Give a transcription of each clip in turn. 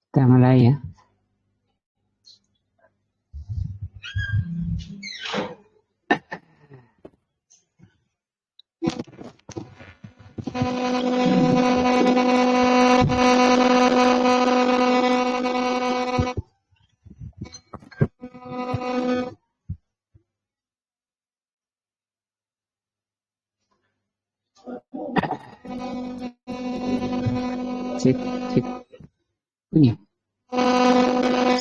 Kita mulai ya. Cik, cik. Bunyi.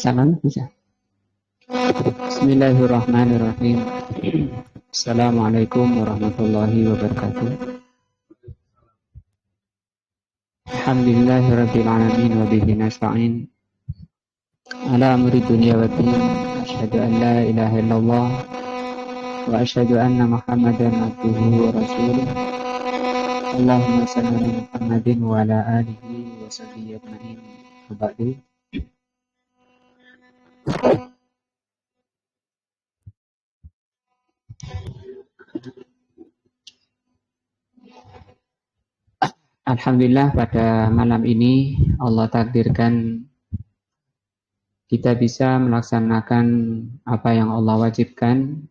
Salam bisa. Bismillahirrahmanirrahim. Assalamualaikum warahmatullahi wabarakatuh. Alhamdulillahirabbil alamin wa bihi nasta'in. Ala amri dunya waddin. Asyhadu an la ilaha illallah wa asyhadu anna Muhammadan abduhu wa rasuluh. Allahumma shalli ala Muhammadin wa ala alihi wa sahbihi ajma'in. Ba'du. Alhamdulillah pada malam ini Allah takdirkan kita bisa melaksanakan apa yang Allah wajibkan,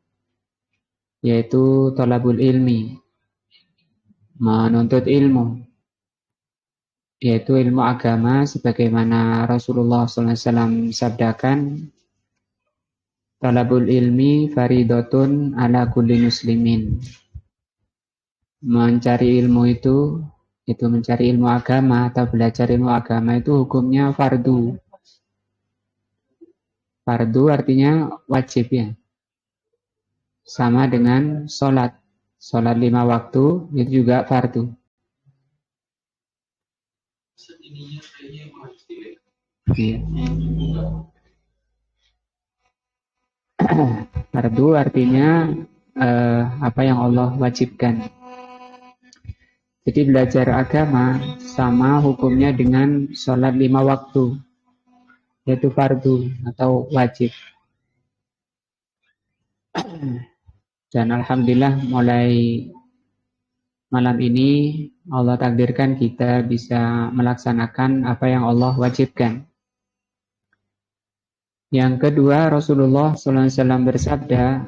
yaitu thalabul ilmi, menuntut ilmu, yaitu ilmu agama sebagaimana Rasulullah SAW sabdakan, thalabul ilmi faridatun ala kulli muslimin. Mencari ilmu itu mencari ilmu agama atau belajar ilmu agama itu hukumnya fardu. Fardu artinya wajib ya. Sama dengan sholat. Sholat 5 waktu itu juga fardu. Ya. Fardu artinya apa yang Allah wajibkan. Jadi belajar agama sama hukumnya dengan sholat 5 waktu, yaitu fardu atau wajib. Dan alhamdulillah mulai malam ini Allah takdirkan kita bisa melaksanakan apa yang Allah wajibkan. Yang kedua, Rasulullah SAW bersabda,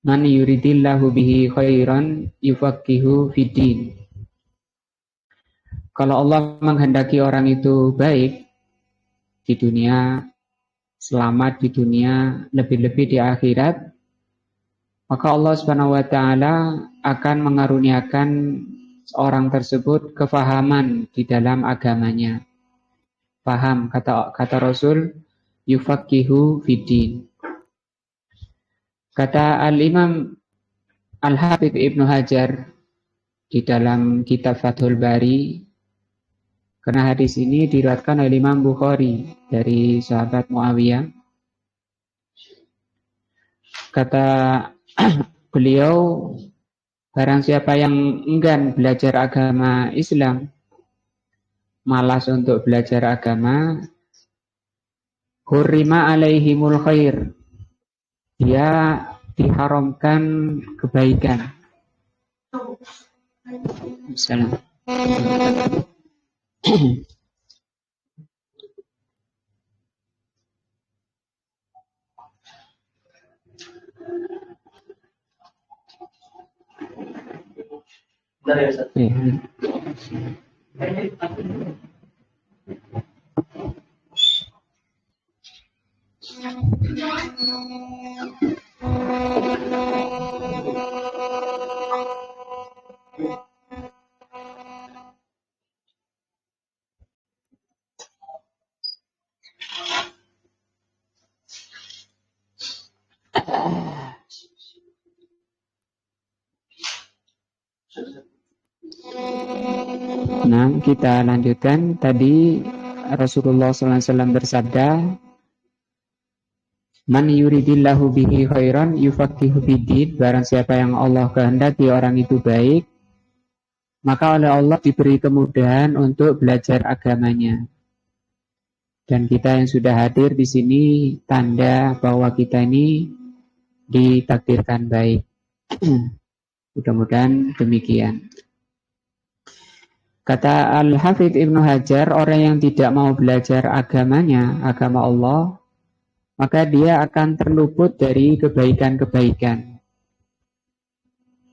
man yuridillahu bihi khairan yufaqihu fiddin. Kalau Allah menghendaki orang itu baik di dunia, selamat di dunia, lebih-lebih di akhirat, maka Allah Subhanahu wa taala akan mengaruniakan orang tersebut kefahaman di dalam agamanya. Paham, kata Rasul, yufaqihu fiddin. Kata Al-Imam Al-Hafidz Ibnu Hajar di dalam kitab Fathul Bari, karena hadis ini diriwayatkan oleh Imam Bukhari dari sahabat Muawiyah. Kata beliau, barang siapa yang enggan belajar agama Islam, malas untuk belajar agama, hurrima alaihimul khair, dia diharamkan kebaikan. Misalnya. Nah, kita lanjutkan. Tadi Rasulullah SAW bersabda, man yuridillahu bihi khairan yufaqihu fiddin. Barang siapa yang Allah kehendaki orang itu baik, maka oleh Allah diberi kemudahan untuk belajar agamanya. Dan kita yang sudah hadir di sini tanda bahwa kita ini ditakdirkan baik. Mudah-mudahan demikian. Kata Al-Hafidz Ibnu Hajar, orang yang tidak mau belajar agamanya, agama Allah, maka dia akan terluput dari kebaikan-kebaikan.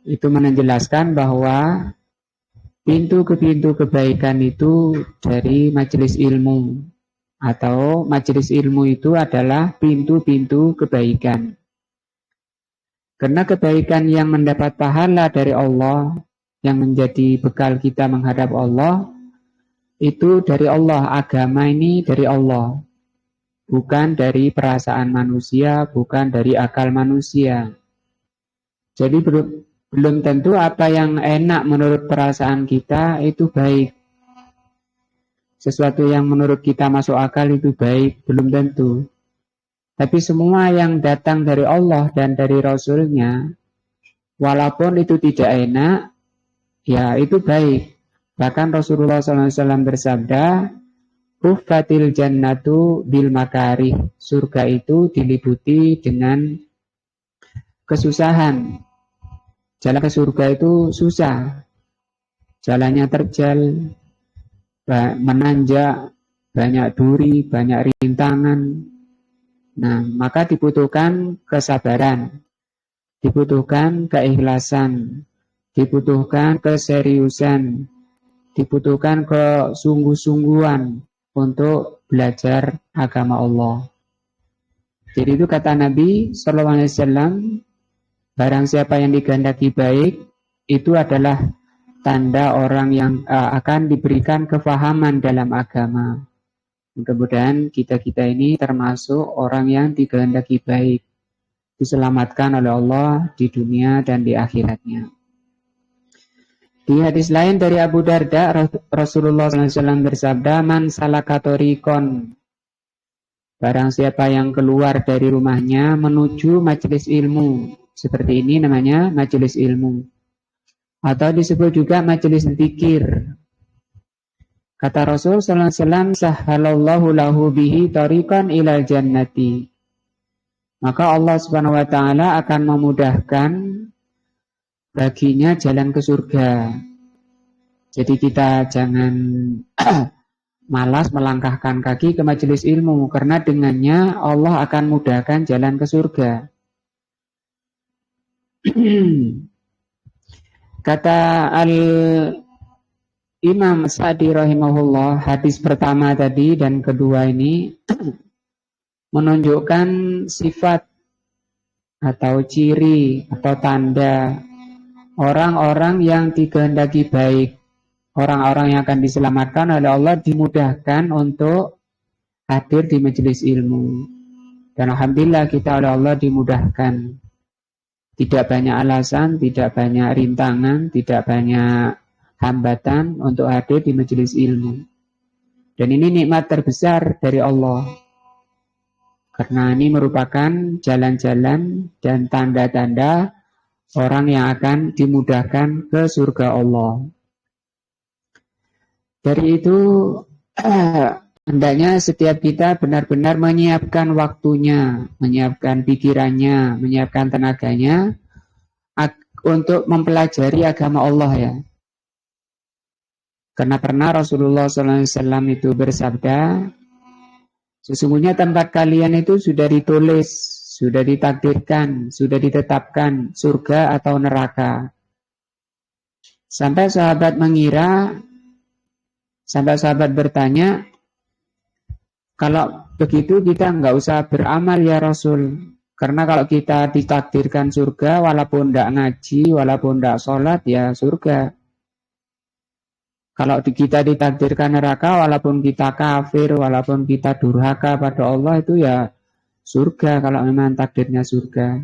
Itu menjelaskan bahwa pintu ke pintu kebaikan itu dari majelis ilmu, atau majelis ilmu itu adalah pintu-pintu kebaikan. Karena kebaikan yang mendapat pahala dari Allah, yang menjadi bekal kita menghadap Allah, itu dari Allah. Agama ini dari Allah, bukan dari perasaan manusia, bukan dari akal manusia. Jadi belum tentu apa yang enak menurut perasaan kita itu baik. Sesuatu yang menurut kita masuk akal itu baik, belum tentu. Tapi semua yang datang dari Allah dan dari Rasulnya, walaupun itu tidak enak, ya itu baik. Bahkan Rasulullah SAW bersabda, "Uffatil jannatu bil makarih." Surga itu diliputi dengan kesusahan. Jalan ke surga itu susah. Jalannya terjal, menanjak, banyak duri, banyak rintangan. Nah, maka dibutuhkan kesabaran, dibutuhkan keikhlasan, dibutuhkan keseriusan, dibutuhkan kesungguh-sungguhan untuk belajar agama Allah. Jadi itu kata Nabi SAW, barang siapa yang dikehendaki baik, itu adalah tanda orang yang akan diberikan kefahaman dalam agama. Mudah-mudahan kita-kita ini termasuk orang yang dikehendaki baik, diselamatkan oleh Allah di dunia dan di akhiratnya. Di hadis lain dari Abu Darda, Rasulullah SAW bersabda, "Man salaka thoriqon." Barang siapa yang keluar dari rumahnya menuju majelis ilmu. Seperti ini namanya majelis ilmu. Atau disebut juga majelis zikir. Kata Rasul SAW, "Sahhalallahu lahu bihi thoriqan ilal jannati." Maka Allah Subhanahu wa taala akan memudahkan baginya jalan ke surga. Jadi kita jangan malas melangkahkan kaki ke majelis ilmu, karena dengannya Allah akan mudahkan jalan ke surga. Kata Imam Sa'di rahimahullah, hadis pertama tadi dan kedua ini menunjukkan sifat atau ciri atau tanda orang-orang yang dikehendaki baik, orang-orang yang akan diselamatkan oleh Allah, dimudahkan untuk hadir di majelis ilmu. Dan alhamdulillah kita oleh Allah dimudahkan. Tidak banyak alasan, tidak banyak rintangan, tidak banyak hambatan untuk hadir di majelis ilmu. Dan ini nikmat terbesar dari Allah. Karena ini merupakan jalan-jalan dan tanda-tanda orang yang akan dimudahkan ke surga Allah. Dari itu, hendaknya setiap kita benar-benar menyiapkan waktunya, menyiapkan pikirannya, menyiapkan tenaganya untuk mempelajari agama Allah ya. Karena pernah Rasulullah SAW itu bersabda, sesungguhnya tempat kalian itu sudah ditulis, sudah ditakdirkan, sudah ditetapkan surga atau neraka. Sampai sahabat mengira, sampai sahabat bertanya, kalau begitu kita nggak usah beramal ya Rasul. Karena kalau kita ditakdirkan surga, walaupun tidak ngaji, walaupun tidak sholat, ya surga. Kalau kita ditakdirkan neraka, walaupun kita kafir, walaupun kita durhaka pada Allah, itu ya surga kalau memang takdirnya surga.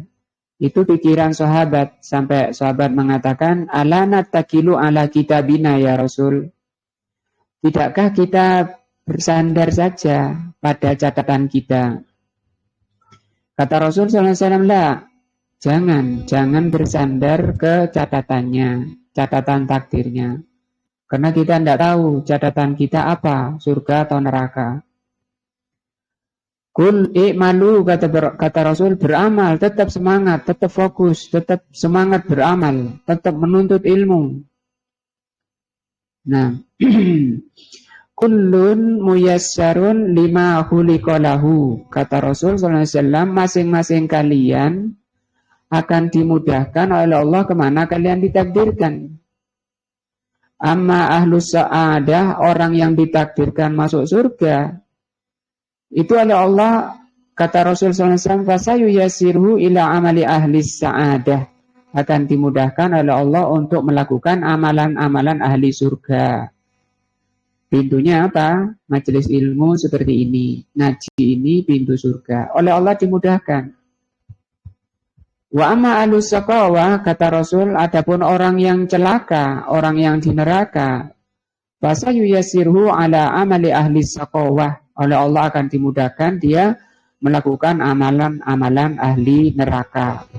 Itu pikiran sahabat, sampai sahabat mengatakan, "Ala nattakilu ala kitabina ya Rasul." Tidakkah kita bersandar saja pada catatan kita? Kata Rasul SAW, "La, jangan bersandar ke catatannya, catatan takdirnya. Karena kita tidak tahu catatan kita apa, surga atau neraka." Kul i'malu, kata Rasul, beramal, tetap semangat, tetap fokus, tetap semangat beramal, tetap menuntut ilmu. Nah, kullun muyassarun lima khuliqalahu. Kata Rasul sallallahu alaihi wasallam, masing-masing kalian akan dimudahkan oleh Allah kemana kalian ditakdirkan. Amma ahlus sa'adah, orang yang ditakdirkan masuk surga, itu oleh Allah, kata Rasul SAW, fasayuyassirhu ila amali ahli sa'adah, akan dimudahkan oleh Allah untuk melakukan amalan-amalan ahli surga. Pintunya apa? Majelis ilmu seperti ini, ngaji ini pintu surga, oleh Allah dimudahkan. Wa amma ahlus saqawah, kata Rasul, adapun orang yang celaka, orang yang di neraka, fasayuyassirhu ala amali ahli saqawah, oleh Allah akan dimudahkan dia melakukan amalan-amalan ahli neraka.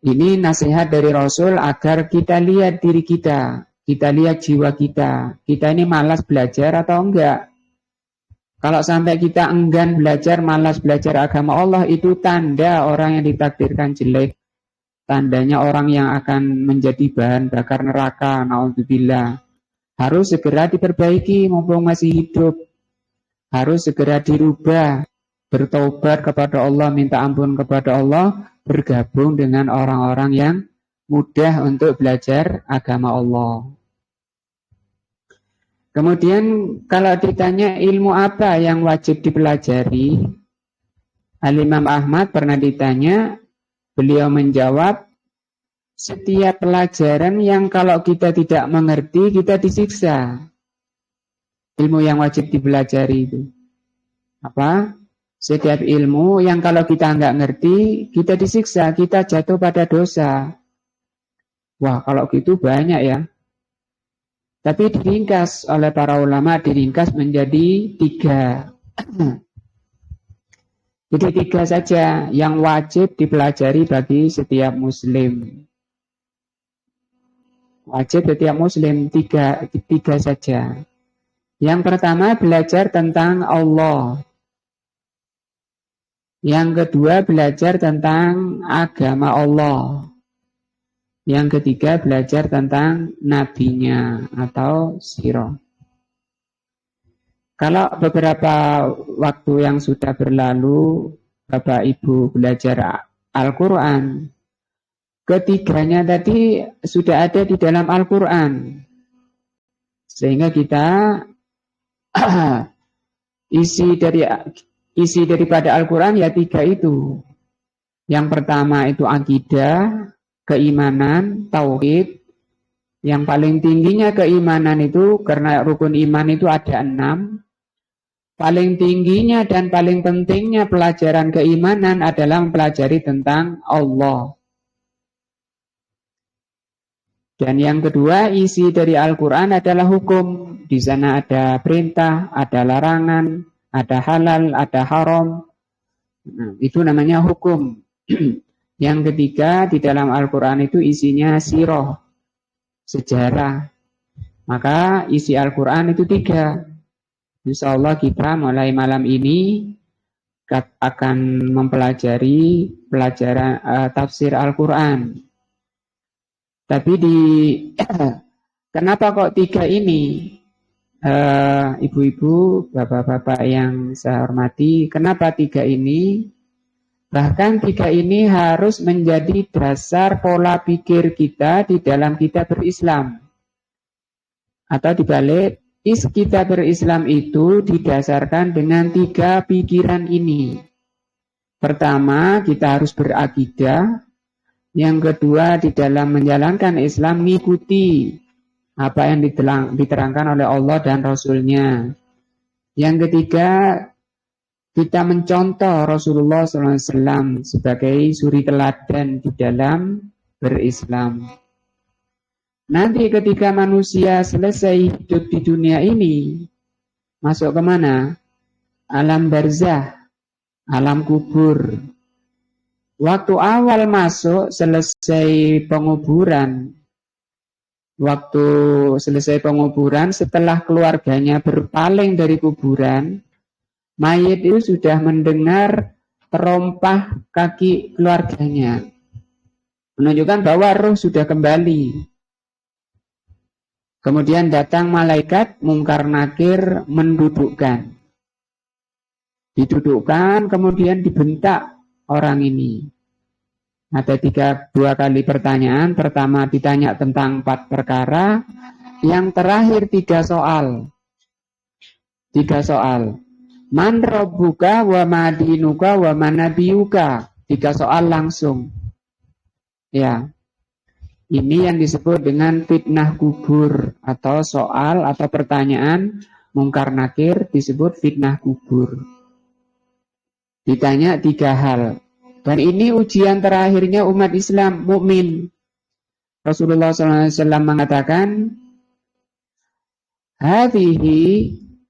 Ini nasihat dari Rasul agar kita lihat diri kita lihat jiwa kita ini malas belajar atau enggak. Kalau sampai kita enggan belajar, malas belajar agama Allah, itu tanda orang yang ditakdirkan jelek. Tandanya orang yang akan menjadi bahan bakar neraka, naudzubillah. Harus segera diperbaiki mumpung masih hidup. Harus segera dirubah, bertobat kepada Allah, minta ampun kepada Allah, bergabung dengan orang-orang yang mudah untuk belajar agama Allah. Kemudian kalau ditanya ilmu apa yang wajib dipelajari, Al-Imam Ahmad pernah ditanya, beliau menjawab, setiap pelajaran yang kalau kita tidak mengerti, kita disiksa. Ilmu yang wajib dipelajari itu apa? Setiap ilmu yang kalau kita nggak ngerti, kita disiksa, kita jatuh pada dosa. Wah, kalau gitu banyak ya. Tapi diringkas oleh para ulama, diringkas menjadi 3. Jadi 3 saja yang wajib dipelajari bagi setiap muslim. Wajib setiap muslim 3 saja. Yang pertama belajar tentang Allah. Yang kedua belajar tentang agama Allah. Yang ketiga belajar tentang nabinya atau sirah. Kalau beberapa waktu yang sudah berlalu Bapak Ibu belajar Al-Quran, ketiganya tadi sudah ada di dalam Al-Quran. Sehingga kita isi daripada Al-Quran ya 3 itu. Yang pertama itu akidah, keimanan, tauhid. Yang paling tingginya keimanan itu, karena rukun iman itu ada 6. Paling tingginya dan paling pentingnya pelajaran keimanan adalah mempelajari tentang Allah. Dan yang kedua, isi dari Al-Quran adalah hukum. Di sana ada perintah, ada larangan, ada halal, ada haram. Nah, itu namanya hukum. Yang ketiga, di dalam Al-Quran itu isinya sirah, sejarah. Maka isi Al-Quran itu 3. Insya Allah kita mulai malam ini akan mempelajari pelajaran tafsir Al-Quran. Tapi kenapa kok 3 ini? Ibu-ibu, bapak-bapak yang saya hormati, kenapa 3 ini? Bahkan 3 ini harus menjadi dasar pola pikir kita di dalam kita berislam. Atau dibalik, kita berislam itu didasarkan dengan 3 pikiran ini. Pertama, kita harus berakidah. Yang kedua, di dalam menjalankan Islam, mengikuti apa yang diterangkan oleh Allah dan Rasul-Nya. Yang ketiga, kita mencontoh Rasulullah SAW sebagai suri teladan di dalam berislam. Nanti ketika manusia selesai hidup di dunia ini, masuk kemana? Alam barzah, alam kubur. Waktu awal masuk, selesai penguburan. Waktu selesai penguburan, setelah keluarganya berpaling dari kuburan, mayit itu sudah mendengar terompah kaki keluarganya. Menunjukkan bahwa roh sudah kembali. Kemudian datang malaikat mungkar nakir mendudukkan. Didudukkan kemudian dibentak orang ini. Ada dua kali pertanyaan. Pertama ditanya tentang 4 perkara. Yang terakhir 3 soal. 3 soal. Man rabbuka wa madinuka wa manabiyuka. 3 soal langsung. Ya. Ini yang disebut dengan fitnah kubur atau soal atau pertanyaan mungkar nakir disebut fitnah kubur. Ditanya 3 hal. Dan ini ujian terakhirnya umat Islam mukmin. Rasulullah SAW mengatakan, hadhihi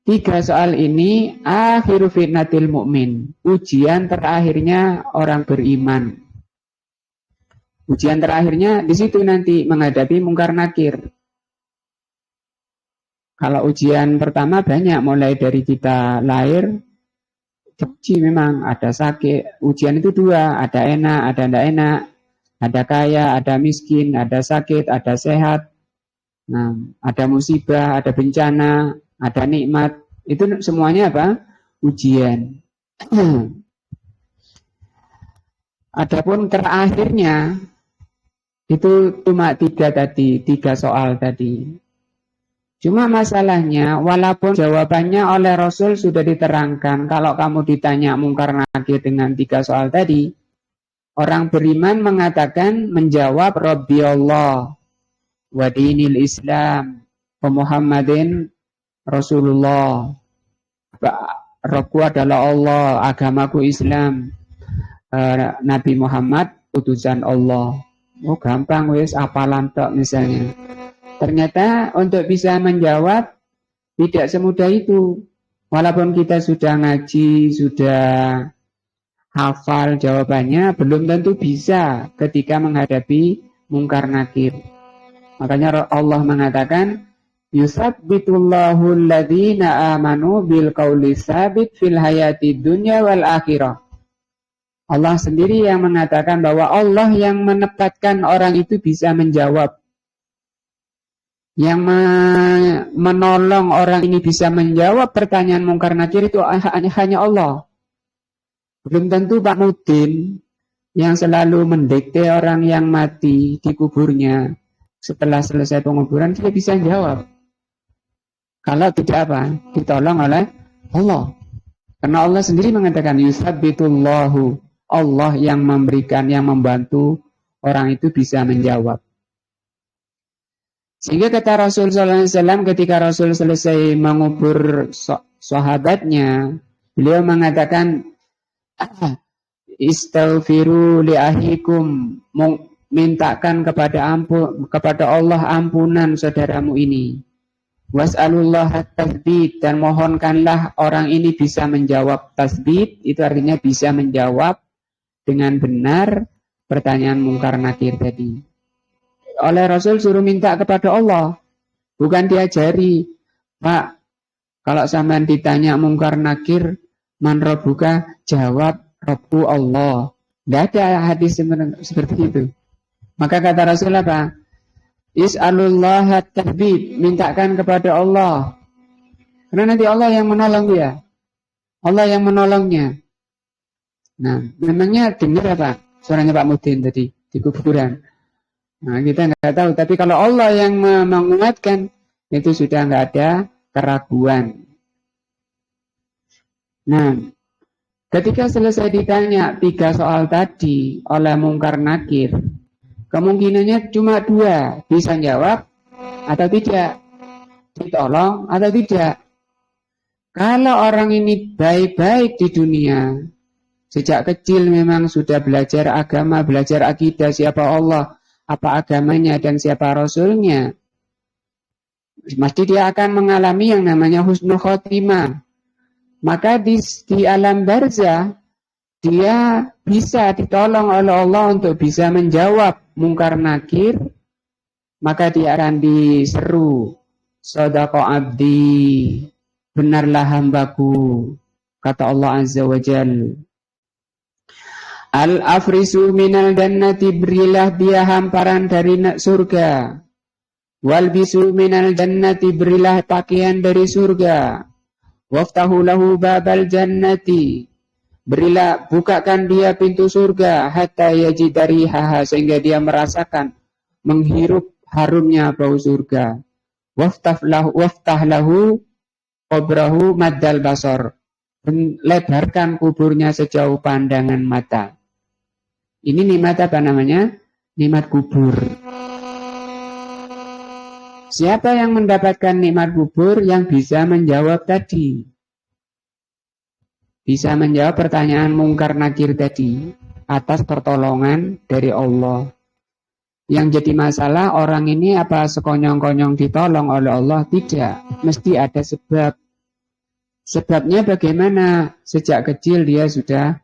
3 soal ini akhiru fitnatil mukmin. Ujian terakhirnya orang beriman. Ujian terakhirnya di situ nanti menghadapi mungkar nakir. Kalau ujian pertama banyak, mulai dari kita lahir, uji memang ada sakit. Ujian itu 2, ada enak, ada tidak enak, ada kaya, ada miskin, ada sakit, ada sehat. Nah, ada musibah, ada bencana, ada nikmat. Itu semuanya apa? Ujian. Adapun terakhirnya itu cuma 3 tadi, 3 soal tadi. Cuma masalahnya, walaupun jawabannya oleh Rasul sudah diterangkan, kalau kamu ditanya mungkar nakir dengan 3 soal tadi, orang beriman mengatakan, menjawab Rabbi Allah wa dinil Islam wa Muhammadin Rasulullah. Robku adalah Allah, agamaku Islam, Nabi Muhammad utusan Allah. Oh gampang wis, apalan tok misalnya. Ternyata untuk bisa menjawab tidak semudah itu. Walaupun kita sudah ngaji, sudah hafal jawabannya, belum tentu bisa ketika menghadapi mungkar nakir. Makanya Allah mengatakan, yusabbitullahu alladhina amanu bil qawli sabit fil hayati dunya wal akhirah. Allah sendiri yang mengatakan bahwa Allah yang menempatkan orang itu bisa menjawab. Yang menolong orang ini bisa menjawab pertanyaan mungkar nakir itu hanya Allah. Belum tentu Pak Mudin yang selalu mendikte orang yang mati di kuburnya. Setelah selesai penguburan dia bisa jawab. Kalau tidak apa? Ditolong oleh Allah. Karena Allah sendiri mengatakan yusabbitullahu. Allah yang memberikan, yang membantu orang itu bisa menjawab. Sehingga kata Rasul SAW ketika Rasul selesai mengubur sahabatnya, beliau mengatakan, istaghfiru li ahikum, mintakan kepada Allah ampunan saudaramu ini. Was'alullah tasbit, dan mohonkanlah orang ini bisa menjawab. Tasbit itu artinya bisa menjawab dengan benar pertanyaan mungkar nakir tadi. Oleh Rasul suruh minta kepada Allah, bukan diajari. Pak, kalau sampean ditanya mungkar nakir, man rabbuka, jawab Rabbu Allah. Tidak ada hadis seperti itu. Maka kata Rasul apa? Is'alullah at-tathbit, mintakan kepada Allah. Karena nanti Allah yang menolong dia. Allah yang menolongnya. Nah, memangnya dengar apa? Suaranya Pak Mudin tadi di kuburan. Nah, kita nggak tahu. Tapi kalau Allah yang menguatkan, itu sudah nggak ada keraguan. Nah, ketika selesai ditanya 3 soal tadi oleh mungkar nakir, kemungkinannya cuma 2, bisa jawab atau tidak, ditolong atau tidak. Kalau orang ini baik-baik di dunia, sejak kecil memang sudah belajar agama, belajar akidah, siapa Allah, apa agamanya, dan siapa Rasulnya, mesti dia akan mengalami yang namanya husnul khotimah. Maka di alam barzah, dia bisa ditolong oleh Allah untuk bisa menjawab mungkar nakir. Maka dia akan diseru, shadaqa abdi, benarlah hambaku, kata Allah Azza wa Jalla. Al-afrisu minal jannati, berilah dia hamparan dari surga. Walbisu minal jannati, berilah pakaian dari surga. Waftahu lahu babal jannati, berilah, bukakan dia pintu surga, hatta yajidariha, sehingga dia merasakan, menghirup harumnya bau surga. Waftah lahu qabrahu maddal basar, lebarkan kuburnya sejauh pandangan mata. Ini nikmat apa namanya? Nikmat kubur. Siapa yang mendapatkan nikmat kubur? Yang bisa menjawab tadi. Bisa menjawab pertanyaan mungkar nakir tadi atas pertolongan dari Allah. Yang jadi masalah, orang ini apa sekonyong-konyong ditolong oleh Allah? Tidak, mesti ada sebab. Sebabnya bagaimana? Sejak kecil dia sudah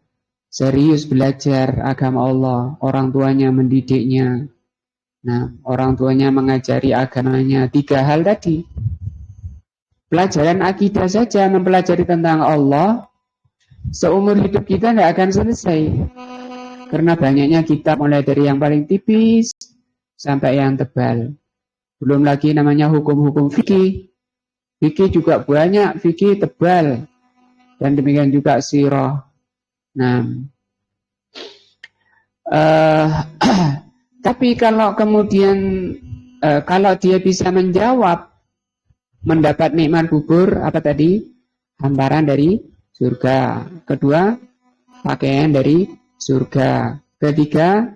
serius belajar agama Allah, orang tuanya mendidiknya. Nah, orang tuanya mengajari agamanya. 3 hal tadi. Pelajaran akidah saja, mempelajari tentang Allah, seumur hidup kita tidak akan selesai. Karena banyaknya kitab, mulai dari yang paling tipis sampai yang tebal. Belum lagi namanya hukum-hukum fikih. Fikih juga banyak, fikih tebal. Dan demikian juga sirah. Nah, tapi kalau kemudian kalau dia bisa menjawab, mendapat nikmat kubur, apa tadi? Hamparan dari surga. Kedua, pakaian dari surga. Ketiga,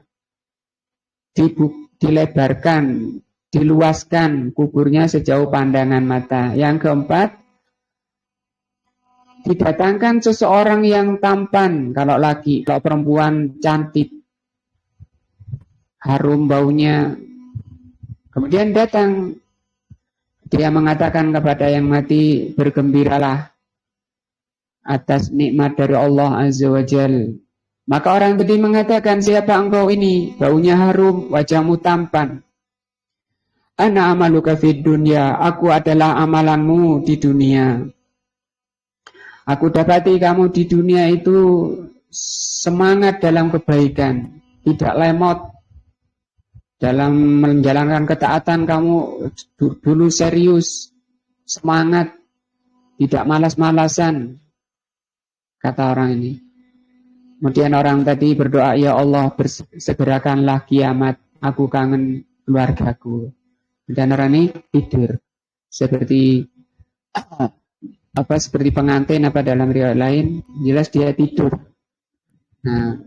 dilebarkan, diluaskan kuburnya sejauh pandangan mata. Yang keempat, didatangkan seseorang yang tampan, kalau laki, kalau perempuan cantik, harum baunya. Kemudian datang, dia mengatakan kepada yang mati, bergembiralah atas nikmat dari Allah Azza wa Jal. Maka orang tadi mengatakan, siapa engkau ini? Baunya harum, wajahmu tampan. Ana amaluka fid dunya, aku adalah amalanmu di dunia. Aku dapati kamu di dunia itu semangat dalam kebaikan, tidak lemot. Dalam menjalankan ketaatan kamu dulu serius, semangat, tidak malas-malasan, kata orang ini. Kemudian orang tadi berdoa, ya Allah, segerakanlah kiamat, aku kangen keluargaku. Dan orang ini tidur, seperti seperti pengantin apa dalam riwayat lain, jelas dia tidur. Nah,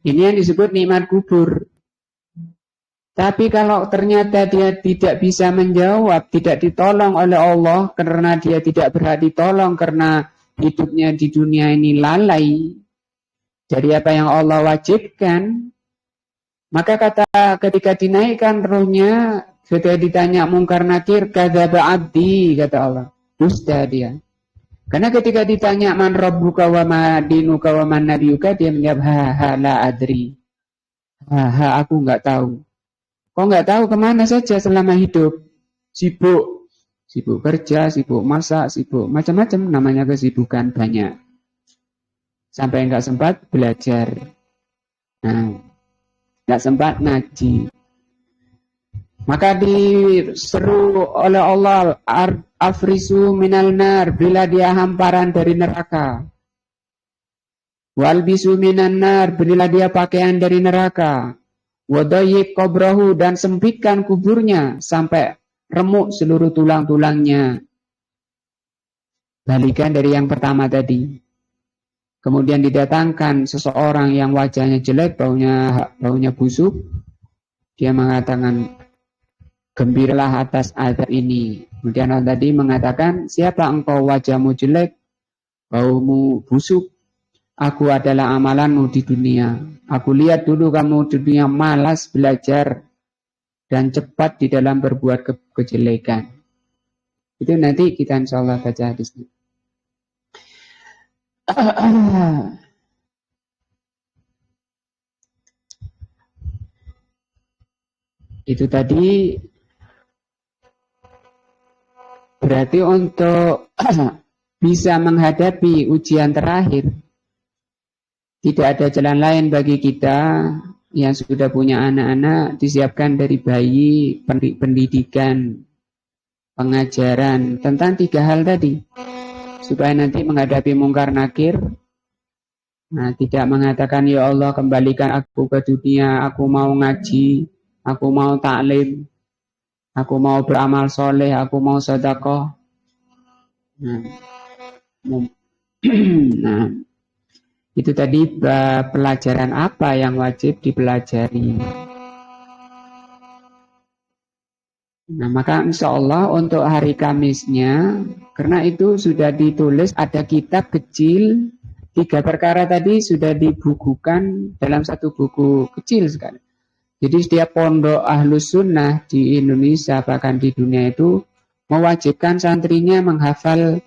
ini yang disebut nikmat kubur. Tapi kalau ternyata dia tidak bisa menjawab, tidak ditolong oleh Allah karena dia tidak berhak ditolong karena hidupnya di dunia ini lalai dari apa yang Allah wajibkan, maka ketika dinaikkan ruhnya, ketika ditanya mungkar nakir, kadzaba abdi, kata Allah, dusta dia. Karena ketika ditanya man rabbuka wa ma dinuka wa man nabiyuka, dia menjawab ha la adri. Ha aku enggak tahu. Kok nggak tahu kemana saja selama hidup? Sibuk kerja, sibuk masak, sibuk macam-macam, namanya kesibukan banyak. Sampai nggak sempat belajar. Nah, nggak sempat ngaji. Maka diseru oleh Allah, afrisu minal nar, bila dia hamparan dari neraka. Walbisu minan nar, berilah dia pakaian dari neraka. Wadayib qabrahu, dan sempitkan kuburnya sampai remuk seluruh tulang-tulangnya. Balikan dari yang pertama tadi. Kemudian didatangkan seseorang yang wajahnya jelek, baunya busuk. Dia mengatakan, gembiralah atas azab ini. Kemudian Allah tadi mengatakan, siapa engkau, wajahmu jelek, baumu busuk? Aku adalah amalanmu di dunia. Aku lihat dulu kamu di dunia malas belajar dan cepat di dalam berbuat kejelekan. Itu nanti kita insya Allah baca hadisnya. Itu tadi berarti untuk bisa menghadapi ujian terakhir, tidak ada jalan lain bagi kita yang sudah punya anak-anak disiapkan dari bayi, pendidikan, pengajaran tentang 3 hal tadi, supaya nanti menghadapi mungkar nakir, nah tidak mengatakan ya Allah kembalikan aku ke dunia, aku mau ngaji, aku mau taklim, aku mau beramal soleh, aku mau sedekah. Nah, itu tadi pelajaran apa yang wajib dipelajari. Nah, maka insya Allah untuk hari Kamisnya, karena itu sudah ditulis, ada kitab kecil, 3 perkara tadi sudah dibukukan dalam satu buku kecil sekali. Jadi setiap pondok Ahlus Sunnah di Indonesia, bahkan di dunia itu, mewajibkan santrinya menghafal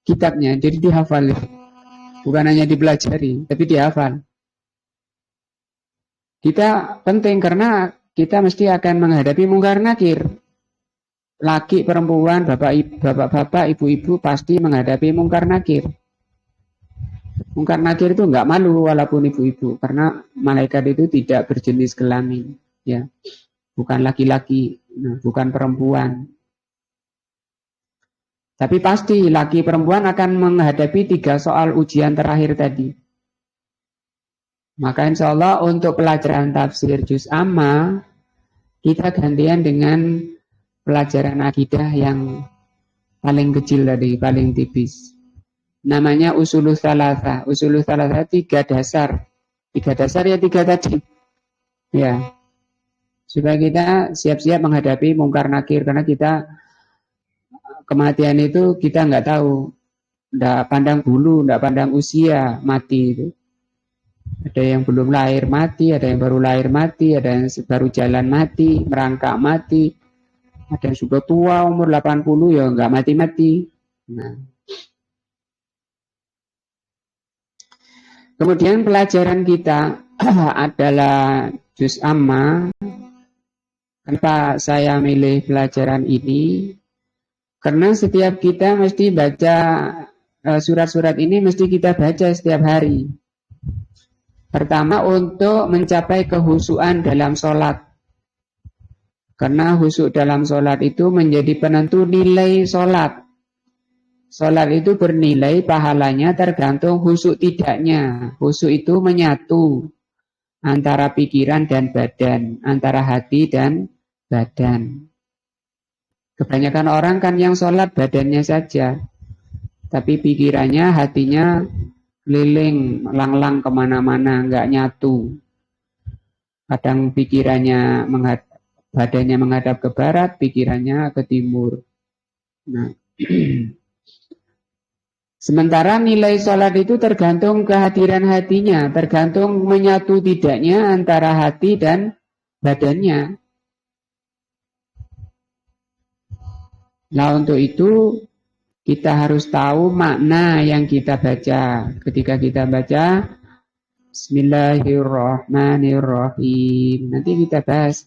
kitabnya. Jadi dihafal, bukan hanya dipelajari, tapi dihafal. Kita penting karena kita mesti akan menghadapi mungkar nakir. Laki, perempuan, bapak-bapak, ibu-ibu pasti menghadapi mungkar nakir. Mungkar nakir itu enggak malu walaupun ibu-ibu, karena malaikat itu tidak berjenis kelamin, ya, bukan laki-laki, bukan perempuan. Tapi pasti laki perempuan akan menghadapi 3 soal ujian terakhir tadi. Maka insya Allah untuk pelajaran tafsir juz amma kita gantian dengan pelajaran akidah yang paling kecil tadi, paling tipis. Namanya usulul tsalatsa. Usulul tsalatsa 3 dasar. 3 dasar ya 3 tadi. Ya. Supaya kita siap-siap menghadapi mungkar nakir, karena kita kematian itu kita nggak tahu. Nggak pandang bulu, nggak pandang usia mati itu. Ada yang belum lahir mati, ada yang baru lahir mati, ada yang baru jalan mati, merangkak mati. Ada yang sudah tua umur 80 ya nggak mati-mati. Nah. Kemudian pelajaran kita adalah juz amma. Kenapa saya milih pelajaran ini? Karena setiap kita mesti baca surat-surat ini, mesti kita baca setiap hari. Pertama untuk mencapai kehusuan dalam sholat. Karena khusyuk dalam sholat itu menjadi penentu nilai sholat. Sholat itu bernilai pahalanya tergantung khusyuk tidaknya. Khusyuk itu menyatu antara pikiran dan badan, antara hati dan badan. Kebanyakan orang kan yang sholat badannya saja, tapi pikirannya, hatinya keliling, lang-lang kemana-mana, nggak nyatu. Kadang pikirannya badannya menghadap ke barat, pikirannya ke timur. Nah, sementara nilai sholat itu tergantung kehadiran hatinya, tergantung menyatu tidaknya antara hati dan badannya. Nah, untuk itu kita harus tahu makna yang kita baca. Ketika kita baca Bismillahirrahmanirrahim, nanti kita bahas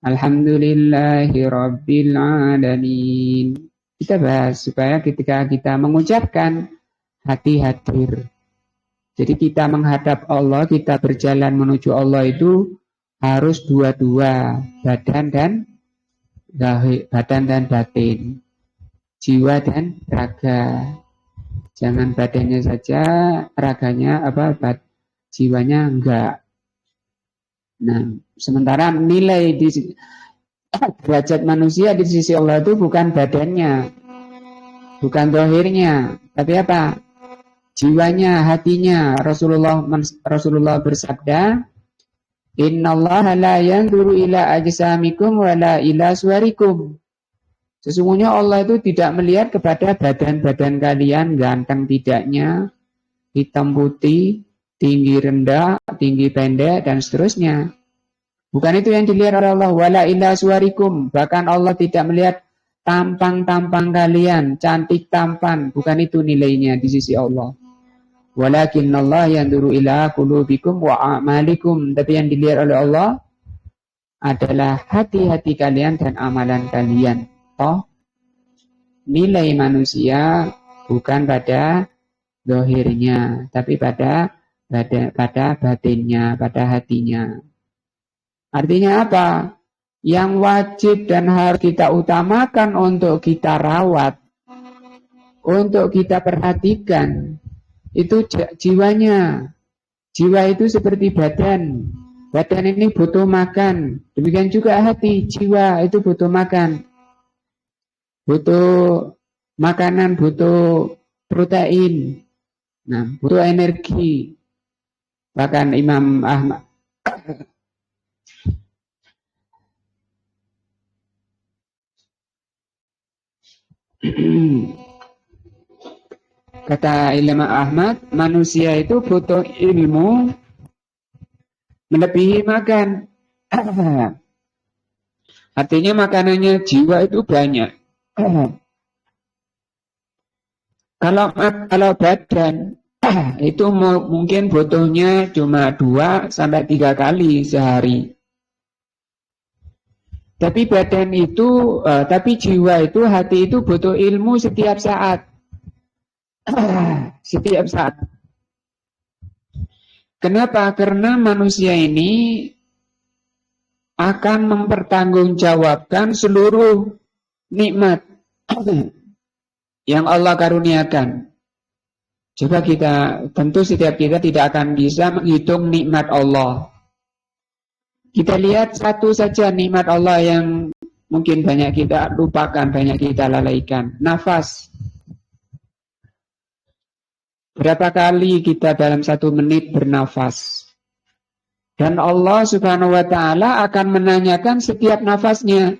Alhamdulillahirabbil alamin. Kita bahas supaya ketika kita mengucapkan hati hadir. Jadi kita menghadap Allah, kita berjalan menuju Allah itu harus dua-dua, badan dan batin, jiwa dan raga. Jangan badannya saja, raganya jiwanya enggak. Nah, sementara nilai di derajat manusia di sisi Allah itu bukan badannya, bukan zahirnya, tapi apa? Jiwanya, hatinya. Rasulullah bersabda, Innallaha la yanzuru ila ajsamikum wa la ila suwarikum. Sesungguhnya Allah itu tidak melihat kepada badan-badan kalian, ganteng tidaknya, hitam putih, tinggi rendah, tinggi pendek, dan seterusnya. Bukan itu yang dilihat oleh Allah. Wala ila suwarikum. Bahkan Allah tidak melihat tampang-tampang kalian, cantik tampan. Bukan itu nilainya di sisi Allah. Walakinnallaha yanzuru ila qulubikum wa a'malikum. Tapi yang dilihat oleh Allah adalah hati-hati kalian dan amalan kalian. Toh, nilai manusia bukan pada zahirnya, tapi pada pada batinnya, pada hatinya. Artinya apa? Yang wajib dan harus kita utamakan untuk kita rawat, untuk kita perhatikan, itu jiwanya. Jiwa itu seperti badan. Badan ini butuh makan. Demikian juga hati, jiwa itu butuh makan. Butuh makanan, butuh protein. Nah, butuh energi. Bahkan Imam Ahmad kata Imam Ahmad, manusia itu butuh ilmu melebihi makan. Artinya makanannya jiwa itu banyak. Kalau badan itu mungkin butuhnya cuma 2 sampai 3 kali sehari. Tapi badan itu, tapi jiwa itu, hati itu butuh ilmu setiap saat. Setiap saat. Kenapa? Karena manusia ini akan mempertanggungjawabkan seluruh nikmat yang Allah karuniakan. Coba tentu setiap kita tidak akan bisa menghitung nikmat Allah. Kita lihat satu saja nikmat Allah yang mungkin banyak kita lupakan, banyak kita lalaikan. Nafas. Berapa kali kita dalam 1 menit bernafas? Dan Allah Subhanahu wa ta'ala akan menanyakan setiap nafasnya.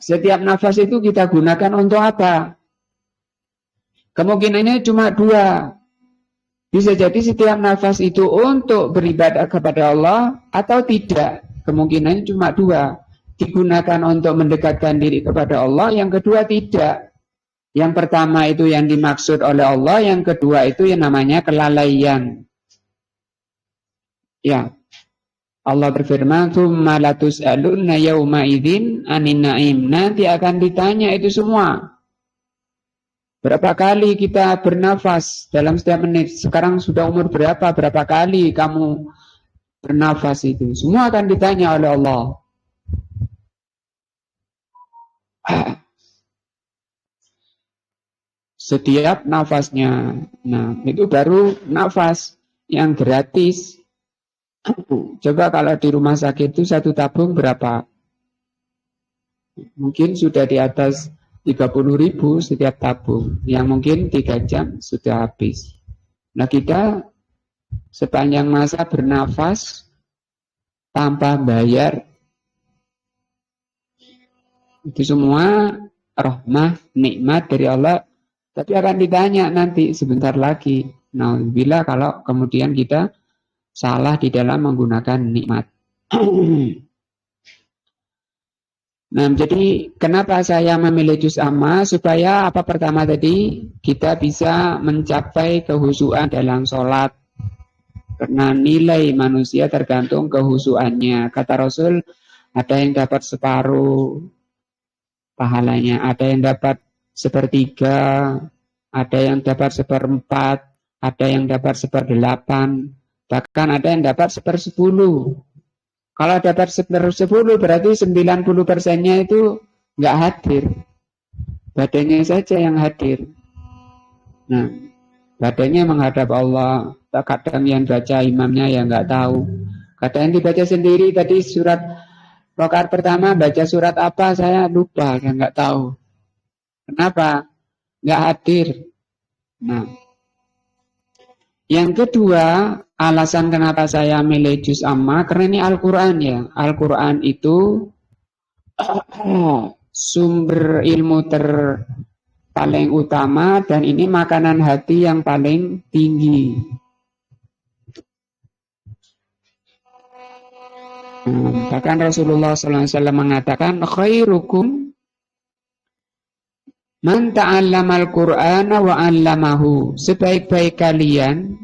Setiap nafas itu kita gunakan untuk apa? Kemungkinannya cuma 2. Bisa jadi setiap nafas itu untuk beribadah kepada Allah atau tidak. Kemungkinannya cuma 2. Digunakan untuk mendekatkan diri kepada Allah, yang kedua tidak. Yang pertama itu yang dimaksud oleh Allah, yang kedua itu yang namanya kelalaian. Ya. Allah berfirman, "Tsumma latus'alunna yauma idzin 'anin na'im." Nanti akan ditanya itu semua. Berapa kali kita bernafas dalam setiap menit? Sekarang sudah umur berapa? Berapa kali kamu bernafas itu? Semua akan ditanya oleh Allah. Setiap nafasnya. Nah, itu baru nafas yang gratis. Coba kalau di rumah sakit itu 1 tabung berapa? Mungkin sudah di atas 30.000 setiap tabung, yang mungkin 3 jam sudah habis. Nah, kita sepanjang masa bernafas tanpa bayar, itu semua rahmah, nikmat dari Allah, tapi akan ditanya nanti sebentar lagi. Nah, bila kalau kemudian kita salah di dalam menggunakan nikmat. Nah, jadi kenapa saya memilih juz amma? Supaya apa pertama tadi, kita bisa mencapai kehusuan dalam sholat. Karena nilai manusia tergantung kehusuannya. Kata Rasul, ada yang dapat separuh pahalanya, ada yang dapat 1/3, ada yang dapat 1/4, ada yang dapat 1/8, bahkan ada yang dapat 1/10. Kalau dapat 1/10 berarti 90%-nya itu nggak hadir. Badannya saja yang hadir. Nah, badannya menghadap Allah. Kadang yang baca imamnya yang nggak tahu. Kadang yang dibaca sendiri tadi surat rakaat pertama baca surat apa saya lupa, saya nggak tahu. Kenapa? Nggak hadir. Nah, yang kedua, alasan kenapa saya milih juz amma, karena ini Al-Quran ya. Al-Quran itu sumber ilmu paling utama, dan ini makanan hati yang paling tinggi. Bahkan Rasulullah SAW mengatakan, khairukum man ta'allamal Qur'ana wa 'allamahu. Sebaik-baik kalian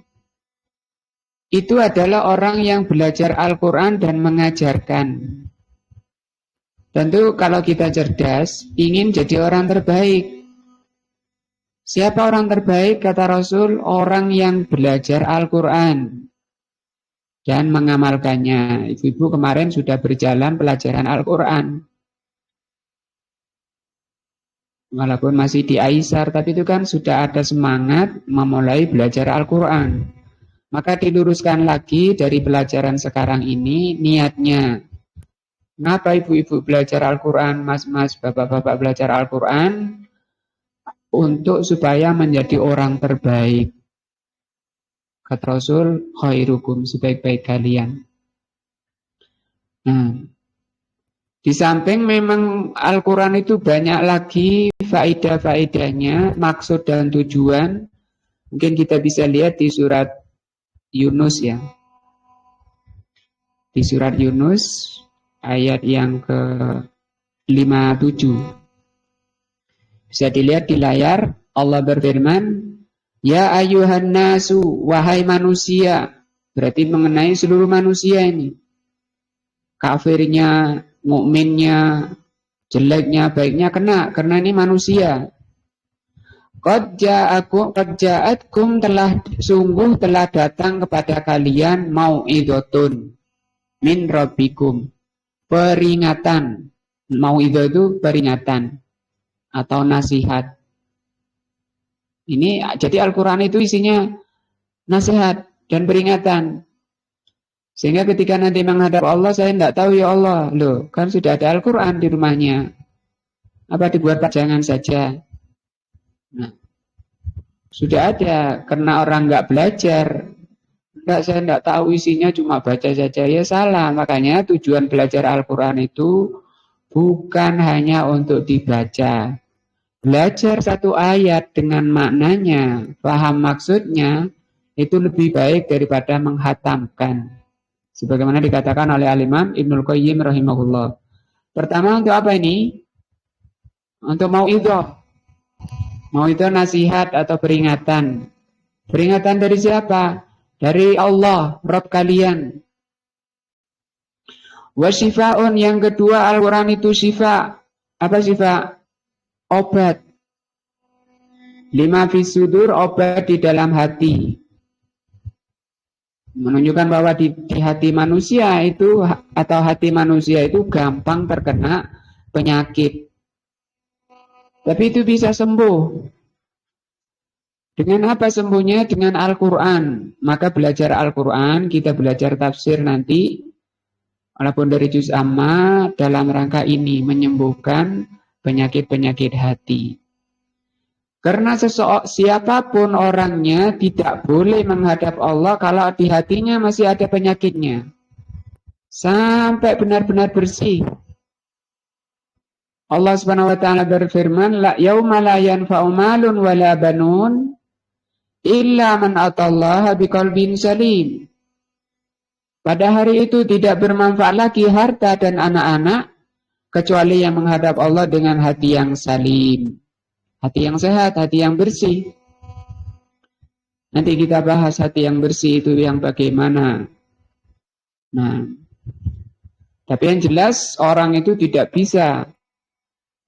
itu adalah orang yang belajar Al-Quran dan mengajarkan. Tentu kalau kita cerdas, ingin jadi orang terbaik. Siapa orang terbaik? Kata Rasul, orang yang belajar Al-Quran dan mengamalkannya. Ibu-ibu kemarin sudah berjalan pelajaran Al-Quran. Walaupun masih di Aisar, tapi itu kan sudah ada semangat memulai belajar Al-Quran. Maka diluruskan lagi dari pelajaran sekarang ini niatnya. Kenapa ibu-ibu belajar Al-Quran, mas-mas, bapak-bapak belajar Al-Quran? Untuk supaya menjadi orang terbaik. Kata Rasul, khairukum, sebaik-baik kalian. Nah, di samping memang Al-Quran itu banyak lagi faedah-faedahnya, maksud dan tujuan. Mungkin kita bisa lihat di surat Yunus ya. Di surat Yunus ayat yang ke-57. Bisa dilihat di layar, Allah berfirman, ya ayuhan nasu, wahai manusia. Berarti mengenai seluruh manusia ini. Kafirnya, mukminnya, jeleknya, baiknya kena, karena ini manusia. Qad ja'atkum sungguh telah datang kepada kalian mau'idhatun min rabbikum. Peringatan. Mau'idhah itu peringatan atau nasihat. Ini jadi Al-Quran itu isinya nasihat dan peringatan. Sehingga ketika nanti menghadap Allah, saya tidak tahu ya Allah. Loh, kan sudah ada Al-Quran di rumahnya. Apa dibuat pajangan saja? Nah, sudah ada. Karena orang nggak belajar. Enggak, saya tidak tahu isinya, cuma baca saja. Ya salah. Makanya tujuan belajar Al-Quran itu bukan hanya untuk dibaca. Belajar satu ayat dengan maknanya, paham maksudnya, itu lebih baik daripada menghatamkan. Sebagaimana dikatakan oleh Al-Imam Ibnul Qayyim rahimahullah. Pertama untuk apa ini? Untuk mau'idhah. Mau'idhah nasihat atau peringatan. Peringatan dari siapa? Dari Allah, Rabb kalian. Wa syifa'un, yang kedua Al-Quran itu syifa. Apa syifa? Obat. Lima fis sudur, obat di dalam hati. Menunjukkan bahwa di hati manusia itu, atau hati manusia itu gampang terkena penyakit. Tapi itu bisa sembuh. Dengan apa sembuhnya? Dengan Al-Quran. Maka belajar Al-Quran, kita belajar tafsir nanti, walaupun dari juz amma, dalam rangka ini menyembuhkan penyakit-penyakit hati. Karena siapapun orangnya tidak boleh menghadap Allah kalau di hatinya masih ada penyakitnya. Sampai benar-benar bersih. Allah Subhanahu wa taala berfirman, la yauma la yanfa'u malun wala banun illa man atallaha biqalbin salim. Pada hari itu tidak bermanfaat lagi harta dan anak-anak kecuali yang menghadap Allah dengan hati yang salim. Hati yang sehat, hati yang bersih. Nanti kita bahas hati yang bersih itu yang bagaimana. Nah, tapi yang jelas orang itu tidak bisa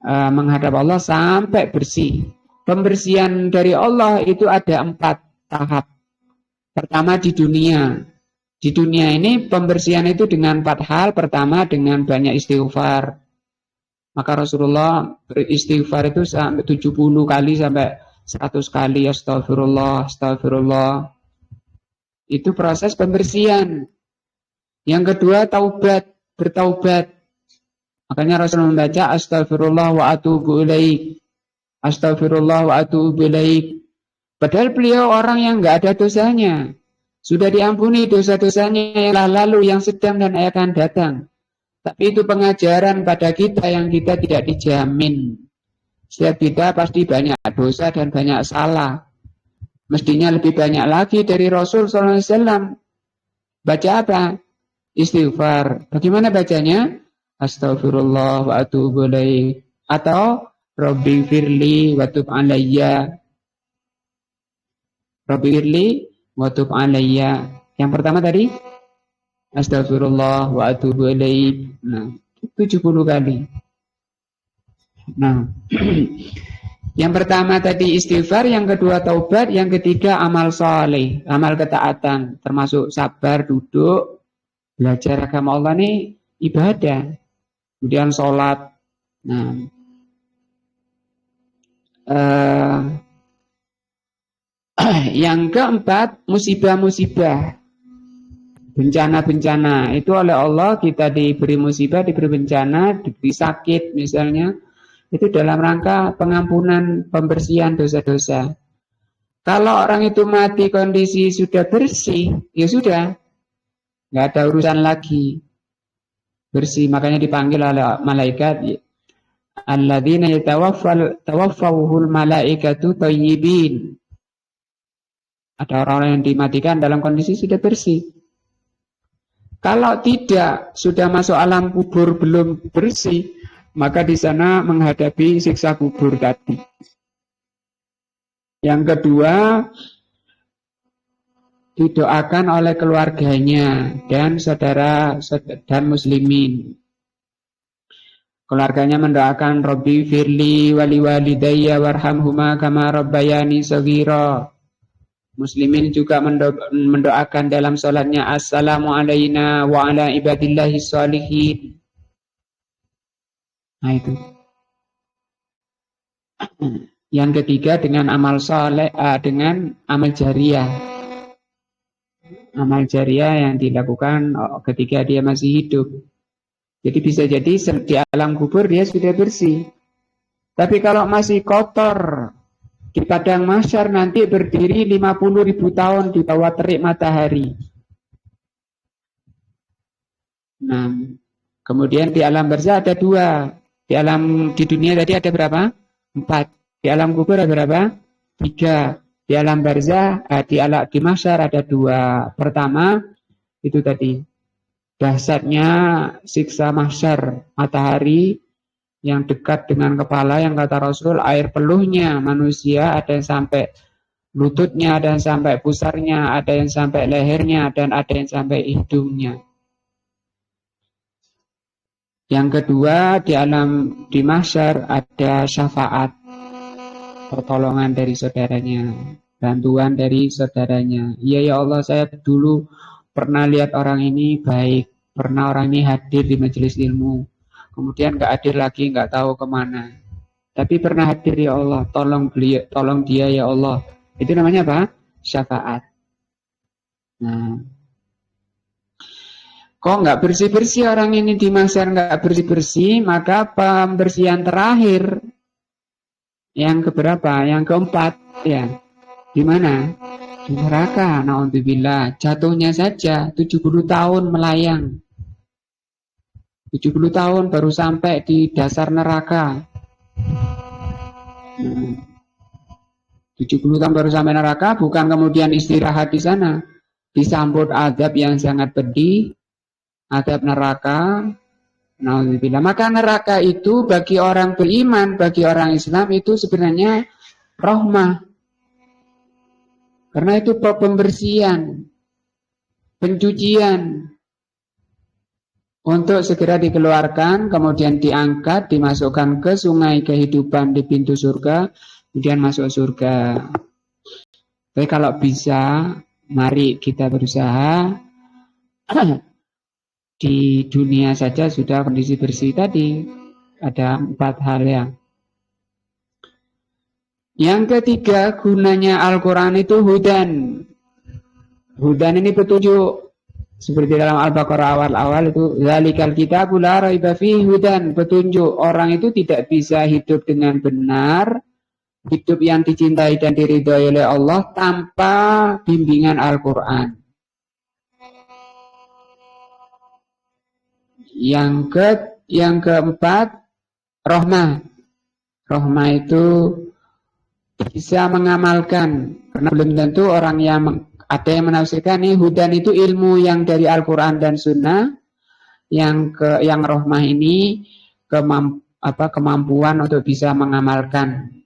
menghadap Allah sampai bersih. Pembersihan dari Allah itu ada 4 tahap. Pertama di dunia. Di dunia ini pembersihan itu dengan 4 hal. Pertama dengan banyak istighfar. Maka Rasulullah beristighfar itu sampai 70 kali sampai 100 kali. Astagfirullah, astagfirullah. Itu proses pembersihan. Yang kedua taubat, bertaubat. Makanya Rasulullah membaca astagfirullah wa atubu ilaik. Astagfirullah wa atubu ilaik. Padahal beliau orang yang enggak ada dosanya. Sudah diampuni dosa-dosanya yang lalu, yang sedang dan akan datang. Tapi itu pengajaran pada kita yang kita tidak dijamin. Setiap kita pasti banyak dosa dan banyak salah. Mestinya lebih banyak lagi dari Rasul SAW. Baca apa? Istighfar. Bagaimana bacanya? Astagfirullah wa atubu ilaik. Atau Rabbi firli wa tub alayya. Rabbi firli wa tub alayya. Yang pertama tadi astagfirullah wa atubu ilaik. Nah, 70 kali. Nah, Yang pertama tadi istighfar, yang kedua taubat, yang ketiga amal soleh, amal ketaatan, termasuk sabar, duduk, belajar agama Allah ini ibadah. Kemudian sholat. Nah, yang keempat musibah-musibah, bencana-bencana. Itu oleh Allah kita diberi musibah, diberi bencana, diberi sakit misalnya. Itu dalam rangka pengampunan, pembersihan dosa-dosa. Kalau orang itu mati kondisi sudah bersih, ya sudah, nggak ada urusan lagi, bersih. Makanya dipanggil oleh malaikat, alladzina tawaffawhul malaikatu thayyibin. Ada orang-orang yang dimatikan dalam kondisi sudah bersih. Kalau tidak, sudah masuk alam kubur belum bersih, maka di sana menghadapi siksa kubur tadi. Yang kedua, didoakan oleh keluarganya dan saudara dan muslimin. Keluarganya mendoakan Robbi firli wali walidayya warhamhuma kama rabbayani shaghira. Muslimin juga mendoakan dalam salatnya assalamu alaina wa ala ibadillahi sholihin. Nah itu. Yang ketiga dengan amal soleh, dengan amal jariah. Amal jariah yang dilakukan ketika dia masih hidup. Jadi bisa jadi di alam kubur dia sudah bersih. Tapi kalau masih kotor, di padang mahsyar nanti berdiri 50.000 tahun di bawah terik matahari. Nah, kemudian di alam barzah ada 2. Di dunia tadi ada berapa? 4. Di alam kubur ada berapa? 3. Di alam barzah, di mahsyar ada 2. Pertama, itu tadi, dahsyatnya siksa mahsyar, matahari yang dekat dengan kepala, yang kata Rasul, air peluhnya manusia ada yang sampai lututnya, ada yang sampai pusarnya, ada yang sampai lehernya, dan ada yang sampai hidungnya. Yang kedua, di mahsyar ada syafaat, pertolongan dari saudaranya, bantuan dari saudaranya. Iya ya Allah, saya dulu pernah lihat orang ini baik, pernah orang ini hadir di majelis ilmu, kemudian gak hadir lagi, gak tahu kemana. Tapi pernah hadir ya Allah, tolong dia ya Allah. Itu namanya apa? Syafaat. Nah, kok nggak bersih-bersih orang ini di mahsyar, nggak bersih-bersih, maka pembersihan terakhir yang keberapa? Yang keempat, ya. Di mana? Di neraka. Naudzubillah. Jatuhnya saja 70 tahun melayang. 70 tahun baru sampai di dasar neraka. 70 tahun baru sampai neraka, bukan kemudian istirahat di sana. Disambut azab yang sangat pedih, azab neraka. Naudzubillah. Maka neraka itu bagi orang beriman, bagi orang Islam itu sebenarnya rahmah. Karena itu pembersihan, pencucian, untuk segera dikeluarkan, kemudian diangkat, dimasukkan ke sungai kehidupan di pintu surga, kemudian masuk surga. Tapi kalau bisa, mari kita berusaha di dunia saja sudah kondisi bersih tadi. Ada 4 hal ya. Yang ketiga, gunanya Al-Quran itu hudan. Hudan ini petunjuk. Seperti dalam Al-Baqarah awal-awal itu, zalikal kitabul la raiba fihi hudan, petunjuk. Orang itu tidak bisa hidup dengan benar, hidup yang dicintai dan diridhai oleh Allah tanpa bimbingan Al-Quran. Yang keempat, rahmah. Rahmah itu bisa mengamalkan, karena belum tentu orang yang ada yang menafsirkan ini hudan itu ilmu yang dari Al-Quran dan Sunnah. Yang rahmah ini kemampuan untuk bisa mengamalkan,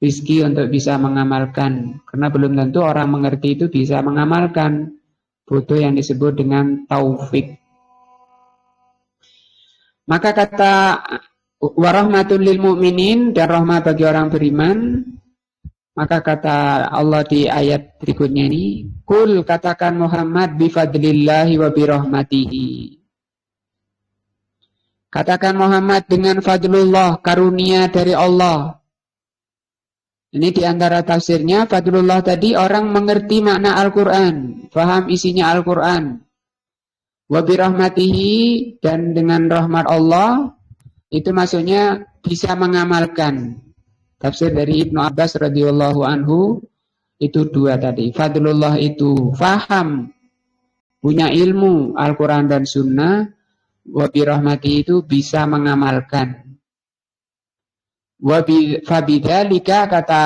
rizki untuk bisa mengamalkan, karena belum tentu orang mengerti itu bisa mengamalkan, butuh yang disebut dengan taufik. Maka kata wa rahmatul lil mu'minin, dan rahmat bagi orang beriman. Maka kata Allah di ayat berikutnya ini, kul, katakan Muhammad, bifadlillahi wa birahmatihi. Katakan Muhammad dengan fadlullah, karunia dari Allah. Ini diantara tafsirnya, fadlullah tadi orang mengerti makna Al-Quran, faham isinya Al-Quran. Wa birahmatihi, dan dengan rahmat Allah, itu maksudnya bisa mengamalkan. Tafsir dari Ibnu Abbas radhiyallahu anhu itu dua tadi. Fadlullah itu faham, punya ilmu Al-Quran dan Sunnah. Wa birahmatihi itu bisa mengamalkan. Fabidzalika, kata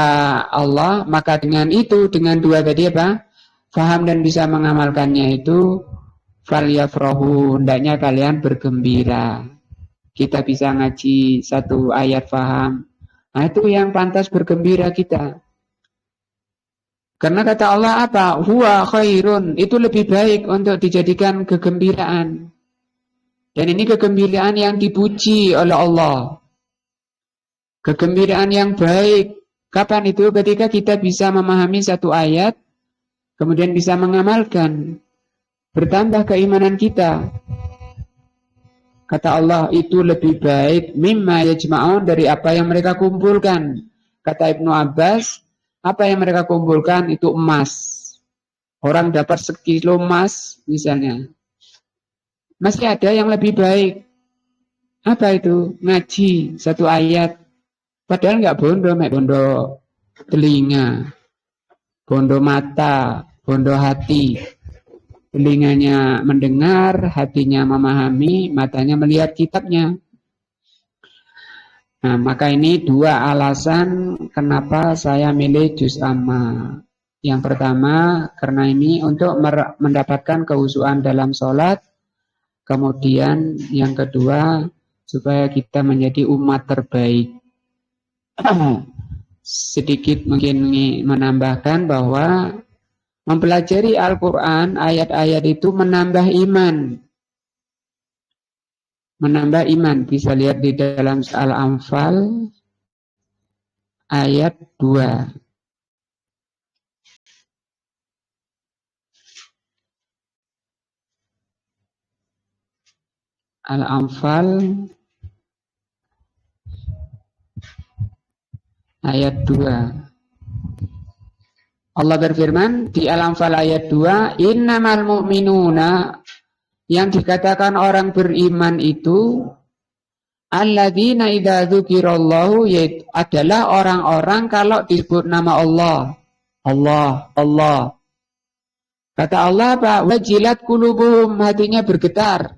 Allah, maka dengan itu, dengan dua tadi apa? Faham dan bisa mengamalkannya itu, falyafrahu, hendaknya kalian bergembira. Kita bisa ngaji satu ayat faham. Nah, itu yang pantas bergembira kita. Karena kata Allah apa? Huwa khairun, itu lebih baik untuk dijadikan kegembiraan. Dan ini kegembiraan yang dipuji oleh Allah. Kegembiraan yang baik. Kapan itu? Ketika kita bisa memahami satu ayat, kemudian bisa mengamalkan. Bertambah keimanan kita. Kata Allah, itu lebih baik mimma yajma'un, dari apa yang mereka kumpulkan. Kata Ibnu Abbas, apa yang mereka kumpulkan itu emas. Orang dapat sekilo emas misalnya. Masih ada yang lebih baik. Apa itu? Ngaji satu ayat. Padahal nggak bondo, bondo telinga, bondo mata, bondo hati. Telinganya mendengar, hatinya memahami, matanya melihat kitabnya. Nah, maka ini dua alasan kenapa saya milih juz amma. Yang pertama, karena ini untuk mendapatkan kehusuan dalam sholat. Kemudian yang kedua, supaya kita menjadi umat terbaik. Sedikit mungkin menambahkan bahwa mempelajari Al-Quran, ayat-ayat itu menambah iman. Menambah iman, bisa lihat di dalam Al-Anfal ayat 2. Al-Anfal ayat 2. Allah berfirman di Al-Anfal ayat 2, innamal mu'minuna, yang dikatakan orang beriman itu alladzina idza dzukirallahu, yaitu adalah orang-orang kalau disebut nama Allah. Allah, Allah. Kata Allah apa? Wajilat qulubuhum, hatinya bergetar.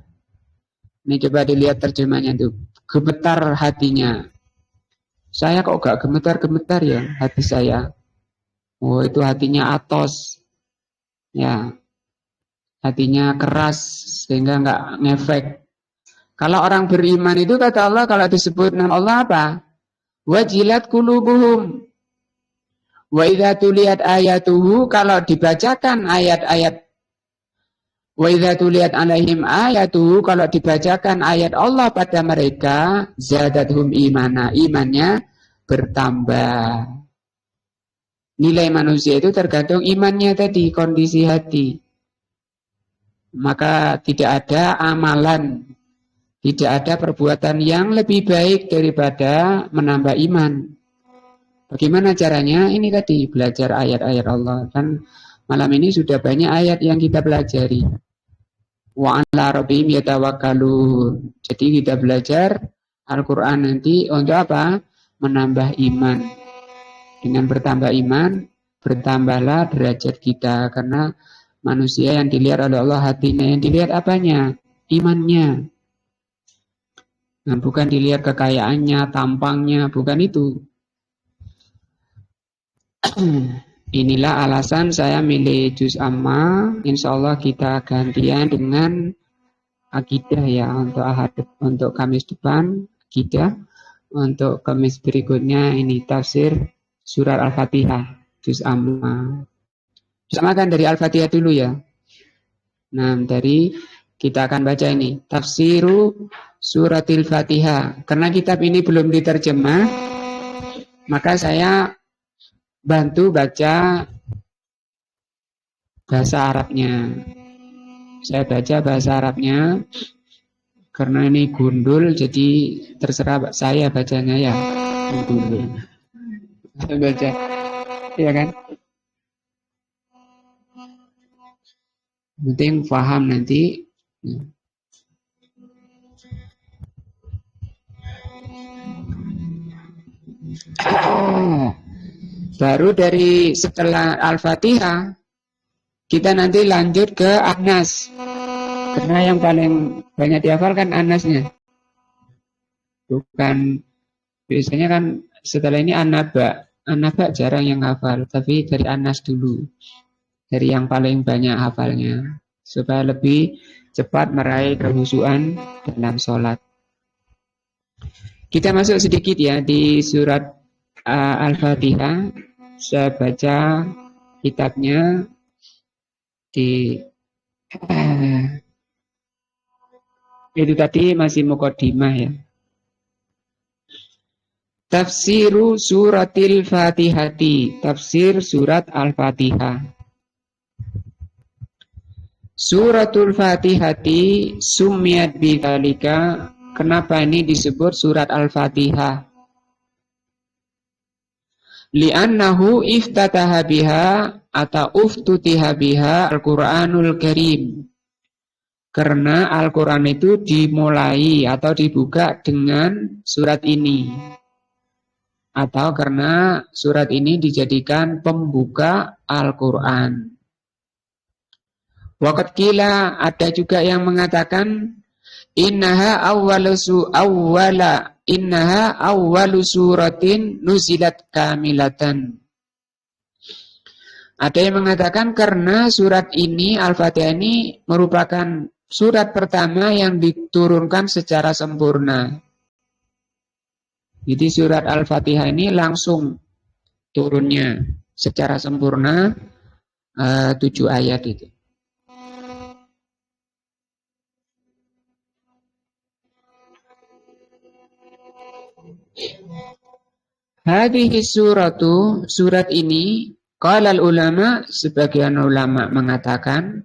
Ini coba dilihat terjemahnya itu. Gemetar hatinya. Saya kok gak gemetar-gemetar ya hati saya. Oh, itu hatinya atos. Ya. Hatinya keras sehingga nggak ngefek. Kalau orang beriman itu kata Allah, kalau disebut nama Allah apa? Wajilat qulubuhum. Wa idza tuliyat ayatuhu, kalau dibacakan ayat-ayat. Wa idza tuliyat alaihim ayatuhu, kalau dibacakan ayat Allah pada mereka, zadathum imana, imannya bertambah. Nilai manusia itu tergantung imannya tadi, kondisi hati. Maka tidak ada amalan, tidak ada perbuatan yang lebih baik daripada menambah iman. Bagaimana caranya? Ini tadi, belajar ayat-ayat Allah. Dan malam ini sudah banyak ayat yang kita pelajari. Wa 'ala rabbihim yatawakkalun. Jadi kita belajar Al-Quran nanti untuk apa? Menambah iman. Dengan bertambah iman, bertambahlah derajat kita. Karena manusia yang dilihat oleh Allah hatinya, yang dilihat apanya? Imannya. Nah, bukan dilihat kekayaannya, tampangnya, bukan itu. Inilah alasan saya milih juz amma. Insya Allah kita gantian dengan akidah ya, untuk Kamis depan akidah, untuk Kamis berikutnya ini tafsir surat Al-Fatihah juz amma. Sama kan dari Al-Fatihah dulu ya. Nah, dari Kita akan baca ini, Tafsiru Suratil Fatihah. Karena kitab ini belum diterjemah, maka saya bantu baca bahasa Arabnya. Saya baca bahasa Arabnya, karena ini gundul, jadi terserah saya bacanya ya. Gundul. Saya baca, ya kan? Penting paham nanti. Baru dari setelah Al-Fatihah kita nanti lanjut ke Anas. Karena yang paling banyak dihafal kan Anasnya. Bukan, biasanya kan setelah ini An-Naba. An-Naba jarang yang hafal, tapi dari Anas dulu. Dari yang paling banyak hafalnya. Supaya lebih cepat meraih kehusuan dalam sholat. Kita masuk sedikit ya di surat Al-Fatihah. Saya baca kitabnya di itu tadi masih muqaddimah ya. Tafsiru suratil Fatihati, tafsir surat Al-Fatihah. Suratul Fatihati sumiyat bidzalika. Kenapa ini disebut surat Al-Fatihah? Li'annahu iftataha biha atau uftutiha biha Al-Quranul Karim. Karena Al-Quran itu dimulai atau dibuka dengan surat ini. Atau karena surat ini dijadikan pembuka Al-Quran. Waqad qila, ada juga yang mengatakan innaha awwalu suratin nuzilat kamilatan. Ada yang mengatakan karena surat ini, Al-Fatihah ini merupakan surat pertama yang diturunkan secara sempurna. Jadi surat Al-Fatihah ini langsung turunnya secara sempurna 7 ayat itu. Hadhihi suratu, surat ini, qalal ulama, sebagian ulama mengatakan,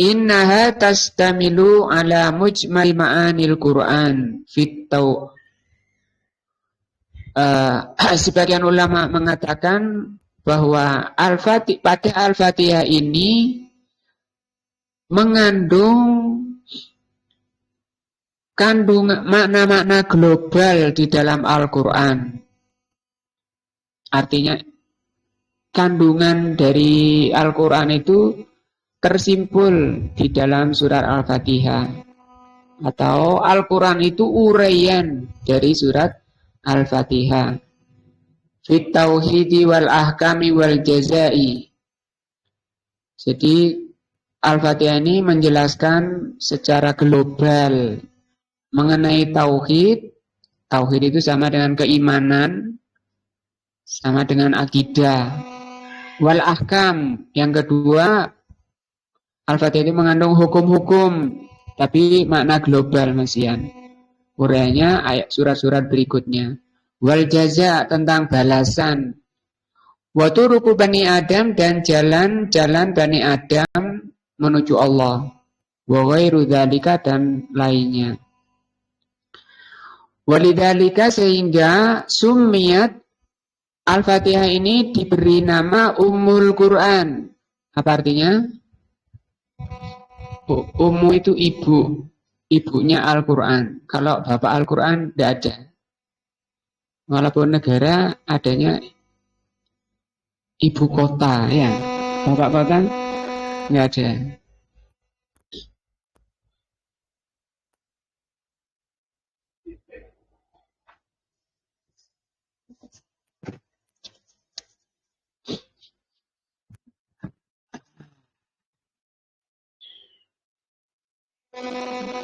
innaha tastamilu ala mujmal ma'anil Qur'an fit sebagian ulama mengatakan bahwa Al-Fatihah ini mengandung makna-makna global di dalam Al-Quran. Artinya kandungan dari Al-Quran itu tersimpul di dalam surat Al-Fatihah. Atau Al-Quran itu uraian dari surat Al-Fatihah. Fit tauhidi wal ahkami wal jazai. Jadi Al-Fatihah ini menjelaskan secara global mengenai tauhid. Tauhid itu sama dengan keimanan, sama dengan akidah. Wal ahkam, yang kedua, Al-Fatihah itu mengandung hukum-hukum, tapi makna global masihan. Uraiannya ayat surat-surat berikutnya. Wal jaza, tentang balasan. Wa turuqu bani Adam, dan jalan-jalan bani Adam menuju Allah. Wa ghairu dzalika, dan lainnya. Walidzalika, sehingga summiyat Al-Fatihah ini diberi nama Ummul Quran. Apa artinya? Ummu itu ibu, ibunya Al-Quran. Kalau bapak Al-Quran tidak ada. Walaupun negara adanya ibu kota, ya. Bapak kota nggak ada.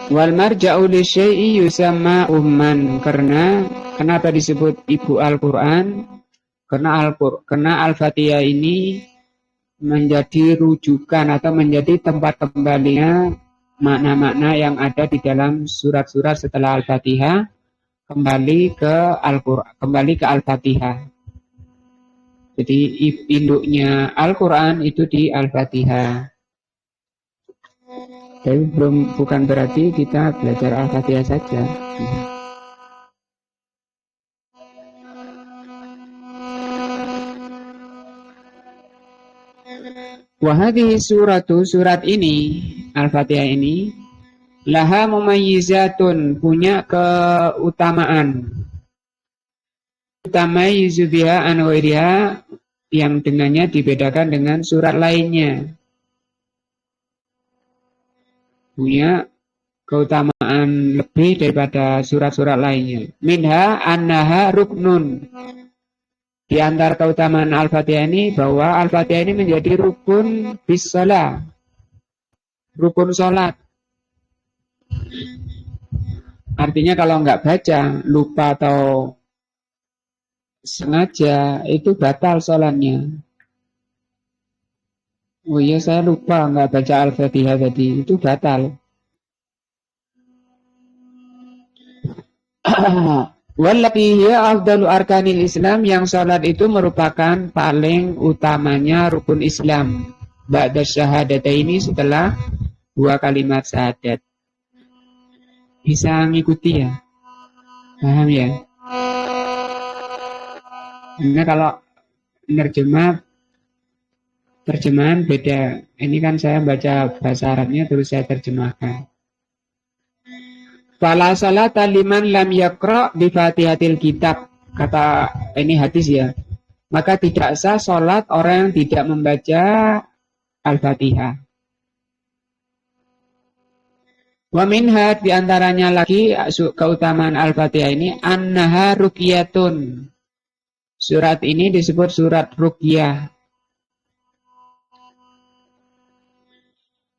Wal marja'u li syai'i yusamma umman. Karena kenapa disebut ibu Al-Quran? Karena Al-Fatihah ini menjadi rujukan atau menjadi tempat kembalinya makna-makna yang ada di dalam surat-surat setelah Al-Fatihah kembali ke Al-Qur'an, kembali ke Al-Fatihah. Jadi induknya Al-Qur'an itu di Al-Fatihah. Tapi bukan berarti kita belajar Al-Fatihah saja. Wahadihi surat ini Al-Fatihah ini laha mumayyizatun, punya keutamaan. Tamayyizu biha an ghairiha, yang dengannya dibedakan dengan surat lainnya. Punya keutamaan lebih daripada surat-surat lainnya. Minha annaha ruknun. Di antara keutamaan Al-Fatihah ini bahwa Al-Fatihah ini menjadi rukun bis shalah, rukun sholat. Artinya kalau nggak baca, lupa atau sengaja, itu batal sholatnya. Oh iya, saya lupa nggak baca Al-Fatihah tadi, itu batal. Wallati hiya afdalu arkanil Islam, yang sholat itu merupakan paling utamanya rukun Islam. Ba'da syahadataini, setelah 2 kalimat syahadat. Bisa ngikuti ya? Paham ya? Karena kalau terjemahan beda. Ini kan saya baca bahasa Arabnya terus saya terjemahkan. Fala salata liman lam yaqra bi Fatihatil kitab. Kata ini hadis ya. Maka tidak sah salat orang yang tidak membaca Al-Fatihah. Wa minha, di antaranya lagi keutamaan Al-Fatihah ini, annaha ruqyatun. Surat ini disebut surat ruqyah.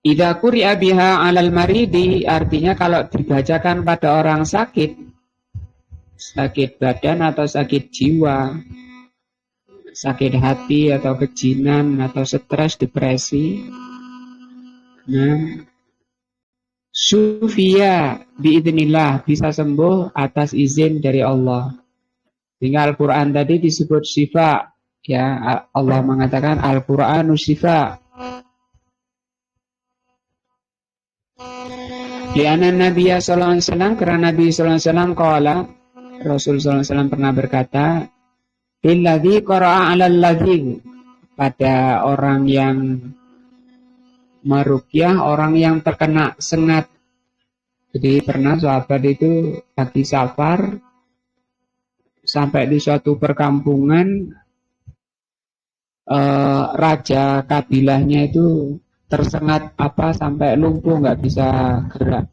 Idza quri'a biha 'alal maridi, artinya kalau dibacakan pada orang sakit badan atau sakit jiwa, sakit hati atau kejinan atau stres, depresi. Nah, Sufia biidznillah, bisa sembuh atas izin dari Allah. Sehingga Al-Quran tadi disebut syifa. Ya, Allah mengatakan Al-Qur'anu syifa. Li'anna Nabi sallallahu alaihi wasallam, karena Nabi sallallahu alaihi wasallam qala, Rasul sallallahu alaihi wasallam pernah berkata, "Billadzi qara'a 'alal ladzi", pada orang yang meruqyah orang yang terkena sengat. Jadi pernah sahabat itu lagi safar sampai di suatu perkampungan, raja kabilahnya itu tersengat sampai lumpuh, nggak bisa gerak.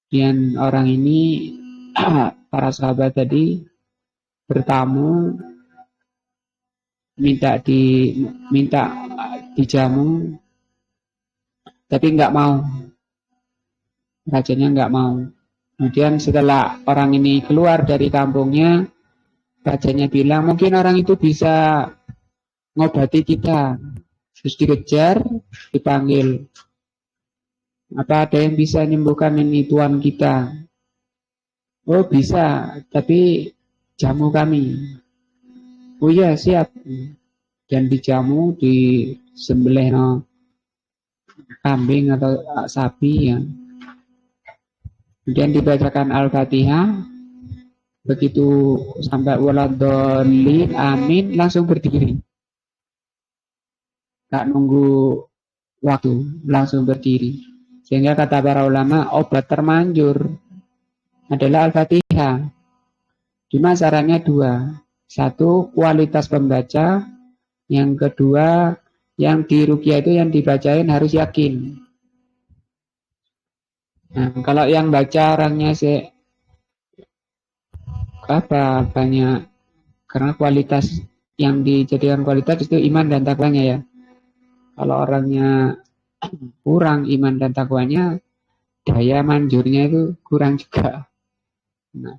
Dan orang ini para sahabat tadi bertamu, minta dijamu, tapi nggak mau. Rajanya nggak mau. Kemudian setelah orang ini keluar dari kampungnya, rajanya bilang mungkin orang itu bisa ngobati kita. Terus dikejar, dipanggil. Apa ada yang bisa menyembuhkan ini tuan kita? Oh bisa, tapi jamu kami. Oh iya siap. Dan dijamu, disembelih kambing atau sapi ya. Kemudian dibacakan Al-Fatihah. Begitu sampai waladhdallin amin, langsung berdiri. Gak nunggu waktu, langsung berdiri. Sehingga kata para ulama, obat termanjur adalah Al-Fatihah. Cuma syaratnya 2. 1, kualitas pembaca. Yang kedua, yang diruqyah itu yang dibacain harus yakin. Nah, kalau yang baca orangnya banyak, karena kualitas yang dijadikan kualitas itu iman dan takwanya ya. Kalau orangnya kurang iman dan takwanya, daya manjurnya itu kurang juga. Nah,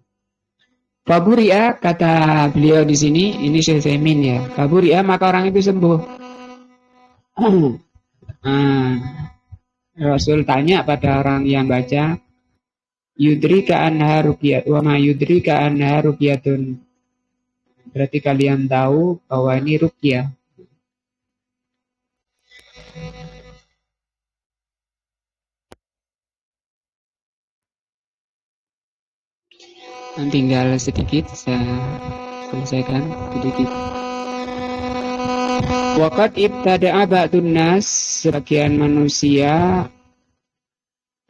Faburi'a, kata beliau di sini, ini Syekh Utsaimin ya. Faburi'a, maka orang itu sembuh. Rasul tanya pada orang yang baca, yudrika anha ruqyat wa ma yudrika anha ruqyatun. Berarti kalian tahu bahwa ini ruqyah. Tinggal sedikit saya selesaikan sedikit. Waqad ibtada'a ba'dun nas, sebagian manusia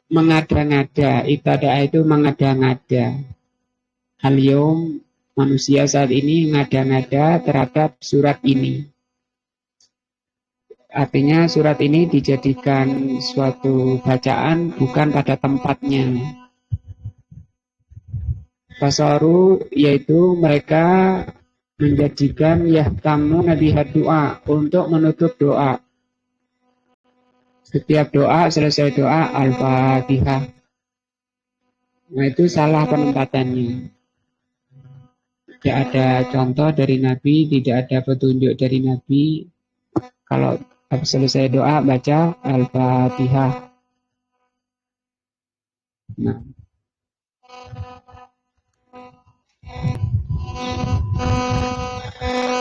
mengada-ngada. Ibtada'a itu mengada-ngada. Al-yawm, manusia saat ini ngada-ngada terhadap surat ini. Artinya surat ini dijadikan suatu bacaan bukan pada tempatnya. Fasaru, yaitu mereka menjadikan yahtamu nabihat doa, untuk menutup doa. Setiap doa, selesai doa, Al-Fatihah. Nah, itu salah penempatannya. Tidak ada contoh dari Nabi, tidak ada petunjuk dari Nabi. Kalau selesai doa, baca Al-Fatihah. Nah.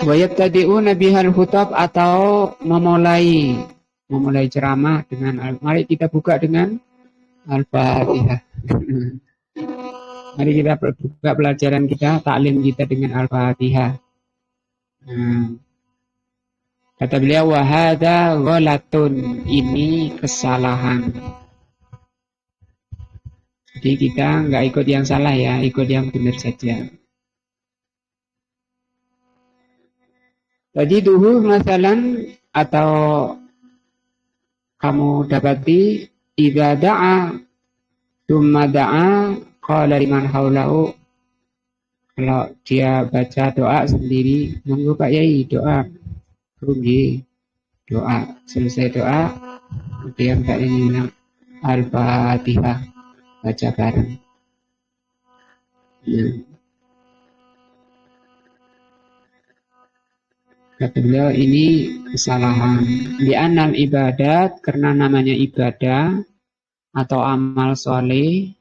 Wayabtadi'una bihal khutab, atau memulai ceramah dengan mari kita buka dengan Al-Fatihah. Mari kita buka pelajaran kita, taklim kita dengan Al-Fatihah. Kata beliau, wahada ghalatun, ini kesalahan. Jadi kita nggak ikut yang salah ya, ikut yang benar saja. Tadi duhu masalan, atau kamu dapati idza da'a tsumma da'a qala liman haulahu, kalau dia baca doa sendiri, monggo Pak Yai doa. Rugi doa, selesai doa kemudian Pak Yai bilang Al-Fatihah, baca bareng. Kata beliau, ini kesalahan. Li'annal ibadat, karena namanya ibadah atau amal soleh.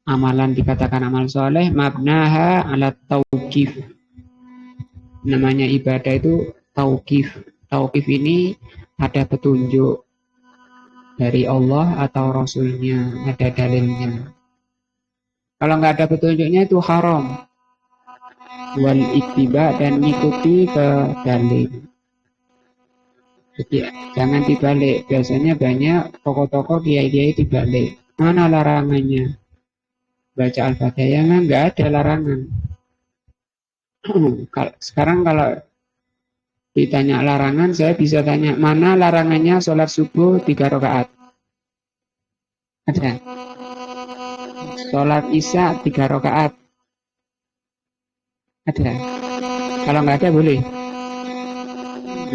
Amalan dikatakan amal soleh, mabnaha ala tauqif. Namanya ibadah itu tauqif. Tauqif ini ada petunjuk dari Allah atau Rasulnya, ada dalilnya. Kalau nggak ada petunjuknya itu haram. Wal ittiba, dan mengikuti ke dalil. Jadi jangan dibalik. Biasanya banyak tokoh-tokoh kiai-kiai dibalik. Mana larangannya? Baca Al-Fatihah, nggak ada larangan. Sekarang kalau ditanya larangan, saya bisa tanya, mana larangannya sholat subuh 3 rakaat? Ada. Sholat isya 3 rakaat. Ada. Kalau nggak ada boleh.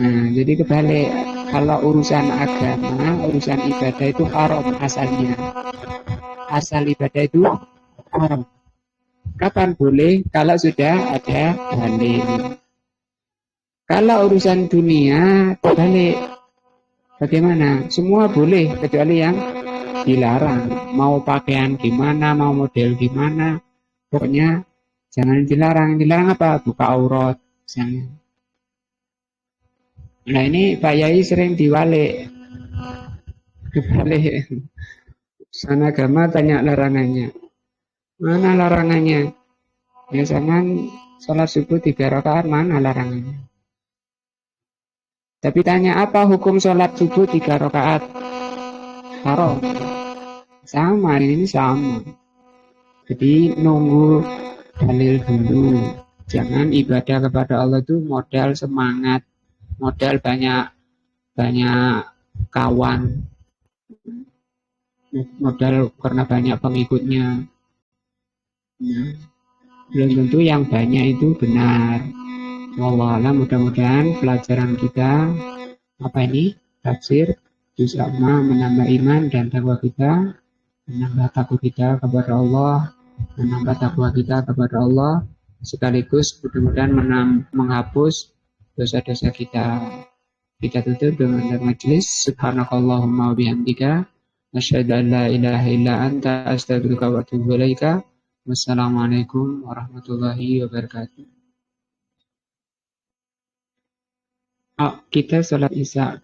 Nah, jadi kebalik. Kalau urusan agama, urusan ibadah itu haram asalnya. Asal ibadah itu haram. Kapan boleh? Kalau sudah ada dalil. Kalau urusan dunia terbalik. Bagaimana? Semua boleh kecuali yang dilarang. Mau pakaian gimana, mau model gimana, pokoknya jangan dilarang. Dilarang apa? Buka aurat misalnya. Nah, ini Pak Yai sering diwalik. Kebalik. Sana agama tanya larangannya. Mana larangannya? Ya zaman sholat subuh 3 rakaat, mana larangannya? Tapi tanya apa hukum sholat subuh 3 rakaat? Haram. Sama, ini sama. Jadi nunggu dalil dulu. Jangan ibadah kepada Allah itu modal semangat, modal banyak kawan, modal karena banyak pengikutnya. Belum tentu yang banyak itu benar. Wallahualam, mudah-mudahan pelajaran kita tafsir juz amma menambah iman dan takwa kita, menambah takwa kita kepada Allah, menambah takwa kita kepada Allah, sekaligus mudah-mudahan menghapus dosa-dosa kita. Kita tutup dengan majlis. Subhanakallahumma wa bihamdika asyhadu an la ilaha illa anta astaghfiruka wa atubu ilaika. Wassalamualaikum warahmatullahi wabarakatuh. Kita sholat isya.